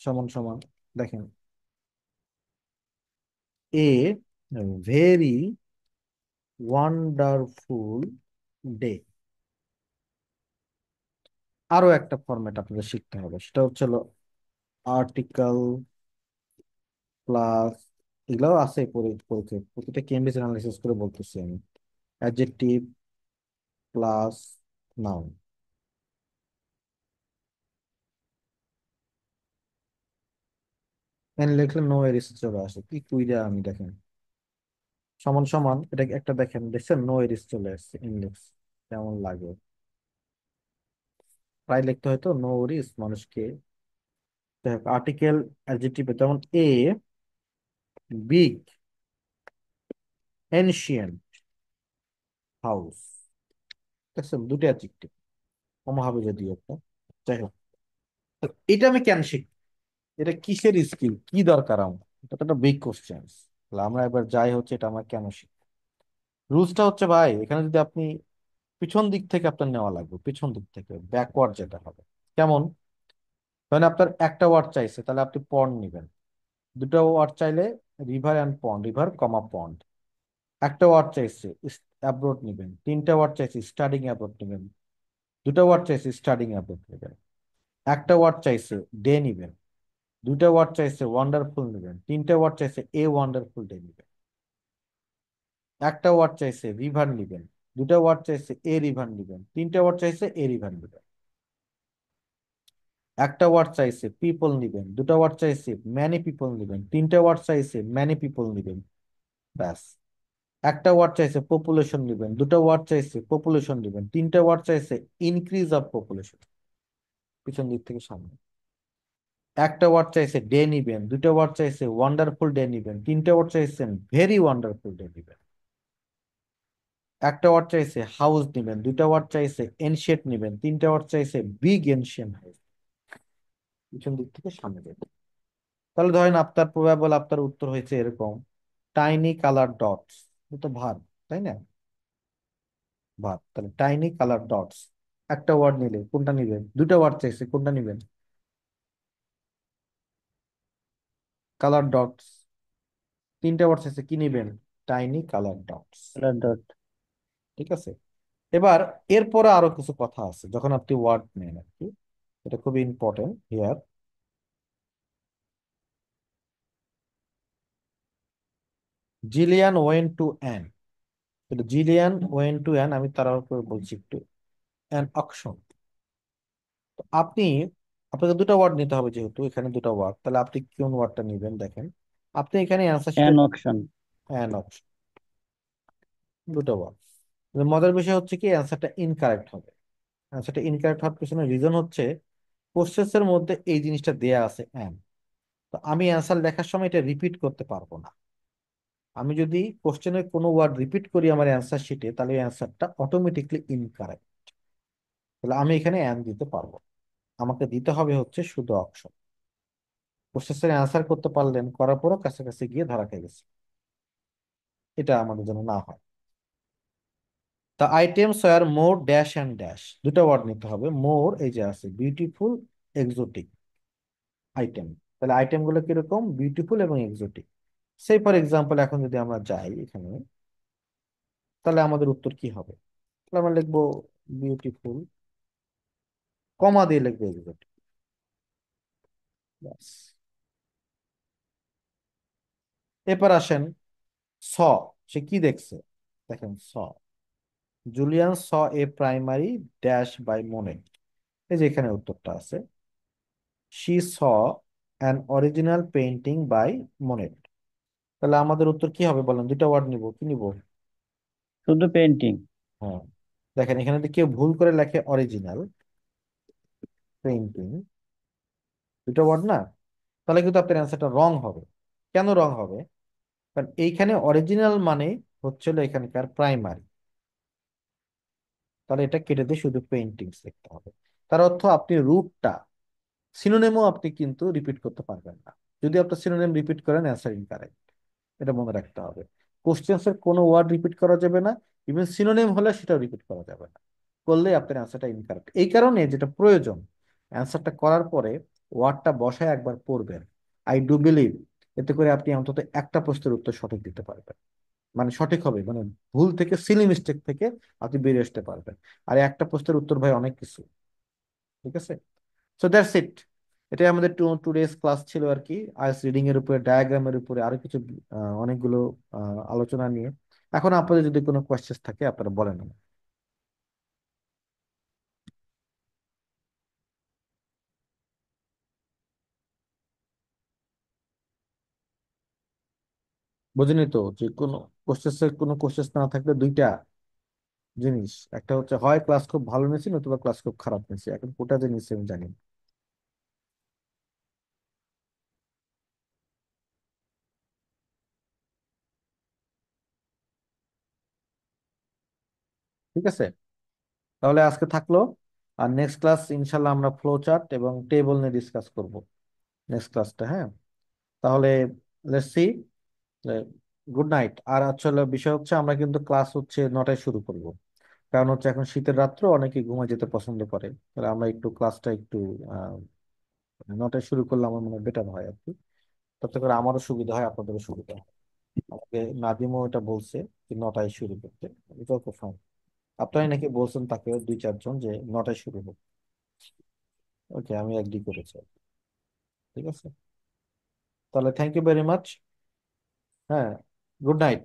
সমান সমান দেখেন, এ ভেরি ওয়ান্ডারফুল ডে। আরো একটা ফরম্যাট আপনাদের শিখতে হবে, সেটা হচ্ছে হলো আর্টিকেল প্লাস, এগুলাও আছে পরীক্ষায়, প্রতিটা কেমব্রিজ অ্যানালাইসিস করে বলতেছি আমি। Adjective plus noun. এন লিখলে নো এরিস চলে আসে, কি কুইরা আমি দেখেন সমান সমান, এটা একটা দেখেন, দেখছেন নো এরিস চলে আসছে ইনডেক্স, কেমন লাগে। প্রায় লিখতে হয়তো নো এরিস মানুষকে। আর্টিকেল অ্যাডজেক্টিভ যেমন এ বিগ এনশিয়েন্ট হাউস, দেখছেন দুটো অ্যাডজেক্টিভ, কমা হবে যদিও একটা। যাই হোক, তো এটা আমি কেন শিখি, এটা কিসের স্কিল, কি দরকার আমার, এটা তো একটা বিগ কোশ্চেন। আমরা এবার যাই হচ্ছে এটা আমরা কেন শিখি। রুলসটা হচ্ছে ভাই, এখানে যদি আপনি পিছন দিক থেকে আপনার নেওয়া লাগবে, পিছন দিক থেকে ব্যাকওয়ার্ড যেটা হবে। কেমন, ধরেন আপনার একটা ওয়ার্ড চাইছে, তাহলে আপনি পন্ড নেবেন। দুটো ওয়ার্ড চাইলে রিভার অ্যান্ড পন্ড, রিভার কমা পন্ড। একটা ওয়ার্ড চাইছে অ্যাব্রোড নেবেন, তিনটা ওয়ার্ড চাইছে স্টাডিং অ্যাব্রোড নেবেন, দুটো ওয়ার্ড চাইছে স্টাডিং অ্যাব্রোড নেবেন। একটা ওয়ার্ড চাইছে ডে নিবেন, দুইটা ওয়ার্ড চাইছে ওয়ান্ডারফুল নেবেন, তিনটা ওয়ার্ড চাইছে এ ওয়ান্ডারফুল ডে নিবেন। একটা ওয়ার্ড চাইছে রিভার নিবেন, দুটা ওয়ার্ড চাইছে এ রিভার নিবেন, তিনটা ওয়ার্ড চাইছে এ রিভার নিবেন। একটা ওয়ার্ড চাইছে পিপল নিবেন, দুটা ওয়ার্ড চাইছে ম্যানি পিপল নিবেন, তিনটা ওয়ার্ড চাইছে ম্যানি পিপল নিবেন। ব্যাস। একটা ওয়ার্ড চাইছে পপুলেশন নিবেন, দুটো ওয়ার্ড চাইছে পপুলেশন নিবেন, তিনটা ওয়ার্ড চাইছে ইনক্রিজ অফ পপুলেশন, পিছন দিক থেকে সামনে। একটা ওয়ার্ড চাইছে ডে নিবেন, দুটো ওয়ার্ড চাইছে ওয়ান্ডারফুল ডে নিবেন, তিনটা ওয়ার্ড চাইছেন ভেরি ওয়ান্ডারফুল ডে নিবেন। একটা ওয়ার্ড চাইছে হাউস নিবেন, দুটা ওয়ার্ড চাইছে এনশিয়েন্ট নিবেন, তিনটা ওয়ার্ড চাইছে বিগ এনশিয়েন্ট হাউস, পিছন দিক থেকে সামনে যাবে। তাহলে ধরেন আপনার প্রবাবল আপনার উত্তর হয়েছে এরকম, টাইনি কালার ডটস, তো ভার, তাই না, ভার। তাহলে টাইনি কালার ডটস, একটা ওয়ার্ড নিলে কোনটা নিবেন, দুটো ওয়ার্ড চাইছে কোনটা নিবেন, কালার ডটস। তিনটা ওয়ার্ড চাইছে কি নিবেন, টাইনি কালার ডটস। ডট। ঠিক আছে। এবার এরপরে আরো কিছু কথা আছে যখন আপনি ওয়ার্ড নেন আর কি, এটা খুবই important here. Gillian went to Ann, Gillian went to Ann, আমি তার উপর বলছি একটু, অ্যান অকশন। আপনি, আপনাকে দুটো ওয়ার্ড নিতে হবে, যেহেতু এখানে দুটো ওয়ার্ড, তাহলে আপনি কোন ওয়ার্ডটা নেবেন দেখেন। আপনি এখানে অ্যান্সার শিটে অ্যান অকশন। অ্যান অপশন, দুটো ওয়ার্ড। মজার বিষয় হচ্ছে কি অ্যান্সারটা ইনকারেক্ট হবে। অ্যান্সারটা ইনকারেক্ট হওয়ার পিছনে রিজন হচ্ছে কোশ্চেন্স এর মধ্যে এই জিনিসটা দেয়া আছে অ্যান, তো আমি অ্যান্সার লেখার সময় এটা রিপিট করতে পারবো না। আমি যদি কোশ্চেনের কোনো ওয়ার্ড রিপিট করি আমার অ্যান্সার শিটে, তাহলে অ্যান্সারটা অটোমেটিকলি ইনকারেক্ট। তাহলে আমি এখানে অ্যান দিতে পারবো না। আমাকে দিতে হবে হচ্ছে শুধু অপশন। কোশ্চেনের অ্যান্সার করতে পারলেন, করার পরও কাছাকাছি গিয়ে ধরা খেয়ে গেছে, এটা আমাদের জন্য না হয়। তা items are more dash and dash, দুটো ওয়ার্ড নিতে হবে। মোর এই যে আছে বিউটিফুল এক্সোটিক আইটেম, তাহলে আইটেম গুলো কিরকম, বিউটিফুল এবং এক্সোটিক। সেই ফর এক্সাম্পল এখন যদি আমরা যাই এখানে, তাহলে আমাদের উত্তর কি হবে, তাহলে আমরা লিখবো বিউটিফুল, কমা দিয়ে লিখবো এক্সোটিক। ব্যাস। এরপর আসেন স, সে কি দেখছে, দেখেন saw, Julian saw a primary dash by Monet, এই যে এখানে উত্তরটা আছে, she saw an original painting by Monet. তাহলে আমাদের উত্তর কি হবে বলেন, দুটো ওয়ার্ড নিব, কি নিব, শুধু পেন্টিং। হ্যাঁ। দেখেন এখানে যদি কেউ ভুল করে লেখে অরিজিনাল পেইন্টিং, দুটো ওয়ার্ড না, তাহলে কিন্তু আপনার অ্যান্সারটা রং হবে। কেন রং হবে, কারণ এইখানে অরিজিনাল মানে হচ্ছিল এখানকার প্রাইমারি, তাহলে এটা কেটে দিয়ে শুধু পেইন্টিংস লিখতে হবে। তার অর্থ আপনি রুটটা, সিনোনিমও আপনি কিন্তু রিপিট করতে পারবেন না। যদি আপনি সিনোনিম রিপিট করেন অ্যান্সার ইনকারেক্ট, এটা মনে রাখতে হবে। কোশ্চেন্স এর কোনো ওয়ার্ড রিপিট করা যাবে না, ইভেন সিনোনিম হলে সেটাও রিপিট করা যাবে না, করলে আপনার অ্যান্সারটা ইনকারেক্ট। এই কারণে যেটা প্রয়োজন, অ্যান্সারটা করার পরে ওয়ার্ডটা বসায় একবার পড়বেন, আই ডু বিলিভ, এতে করে আপনি অন্তত একটা প্রশ্নের উত্তর সঠিক দিতে পারবেন। মানে সঠিক হবে, মানে ভুল থেকে, সিলি মিস্টেক থেকে আপনি বেরিয়ে আসতে পারবেন। আর এই একটা প্রশ্নের উত্তর ভাই অনেক কিছু। ঠিক আছে, সো দ্যাটস ইট। এটাই আমাদের টুডেস ক্লাস ছিল আর কি, আইস রিডিং এর উপরে, ডায়াগ্রামের উপরে, আরো কিছু অনেকগুলো আলোচনা নিয়ে। এখন আপনাদের যদি কোনো কোয়েশ্চেন থাকে আপনারা বলেন আমাকে। বুঝিনি তো, যে কোনো কোশ্চেন না থাকলে দুইটা জিনিস, একটা হচ্ছে হয় ক্লাস খুব ভালো নিয়েছি, নতুবা ক্লাস খুব খারাপ নিয়েছি। এখন কোটা যে নিচ্ছি আমি জানি না। ঠিক আছে, তাহলে আজকে থাকলো। আর নেক্সট ক্লাস ইনশাল্লাহ আমরা ফ্লো চার্ট এবং টেবল নিয়ে ডিসকাস করব নেক্সট ক্লাসটা। হ্যাঁ, তাহলে লেটস সি। Good night. আর আসলে বিষয় হচ্ছে আমরা কিন্তু ক্লাস হচ্ছে 9টায় শুরু করব, কারণ হচ্ছে এখন শীতের রাত্র, অনেকে ঘুমায় যেতে পছন্দ করে। তাহলে আমরা একটু ক্লাসটা একটু আহ 9টায় শুরু করলে আমার মনে হয় বেটার হয় আর কি। তাতে করে আমারও সুবিধা হয়, আপনাদেরও সুবিধা হয়। আমাকে নাদিমও এটা বলছে যে 9টায় শুরু করতে, এটাও তো ফাইন। আপনারাই নাকি বলছেন তাকে, 2-4 জন, যে 9টায় শুরু হোক। ওকে, আমি এগ্রি করেছি। ঠিক আছে, তাহলে থ্যাংক ইউ ভেরি মাচ। হ্যাঁ, গুড নাইট।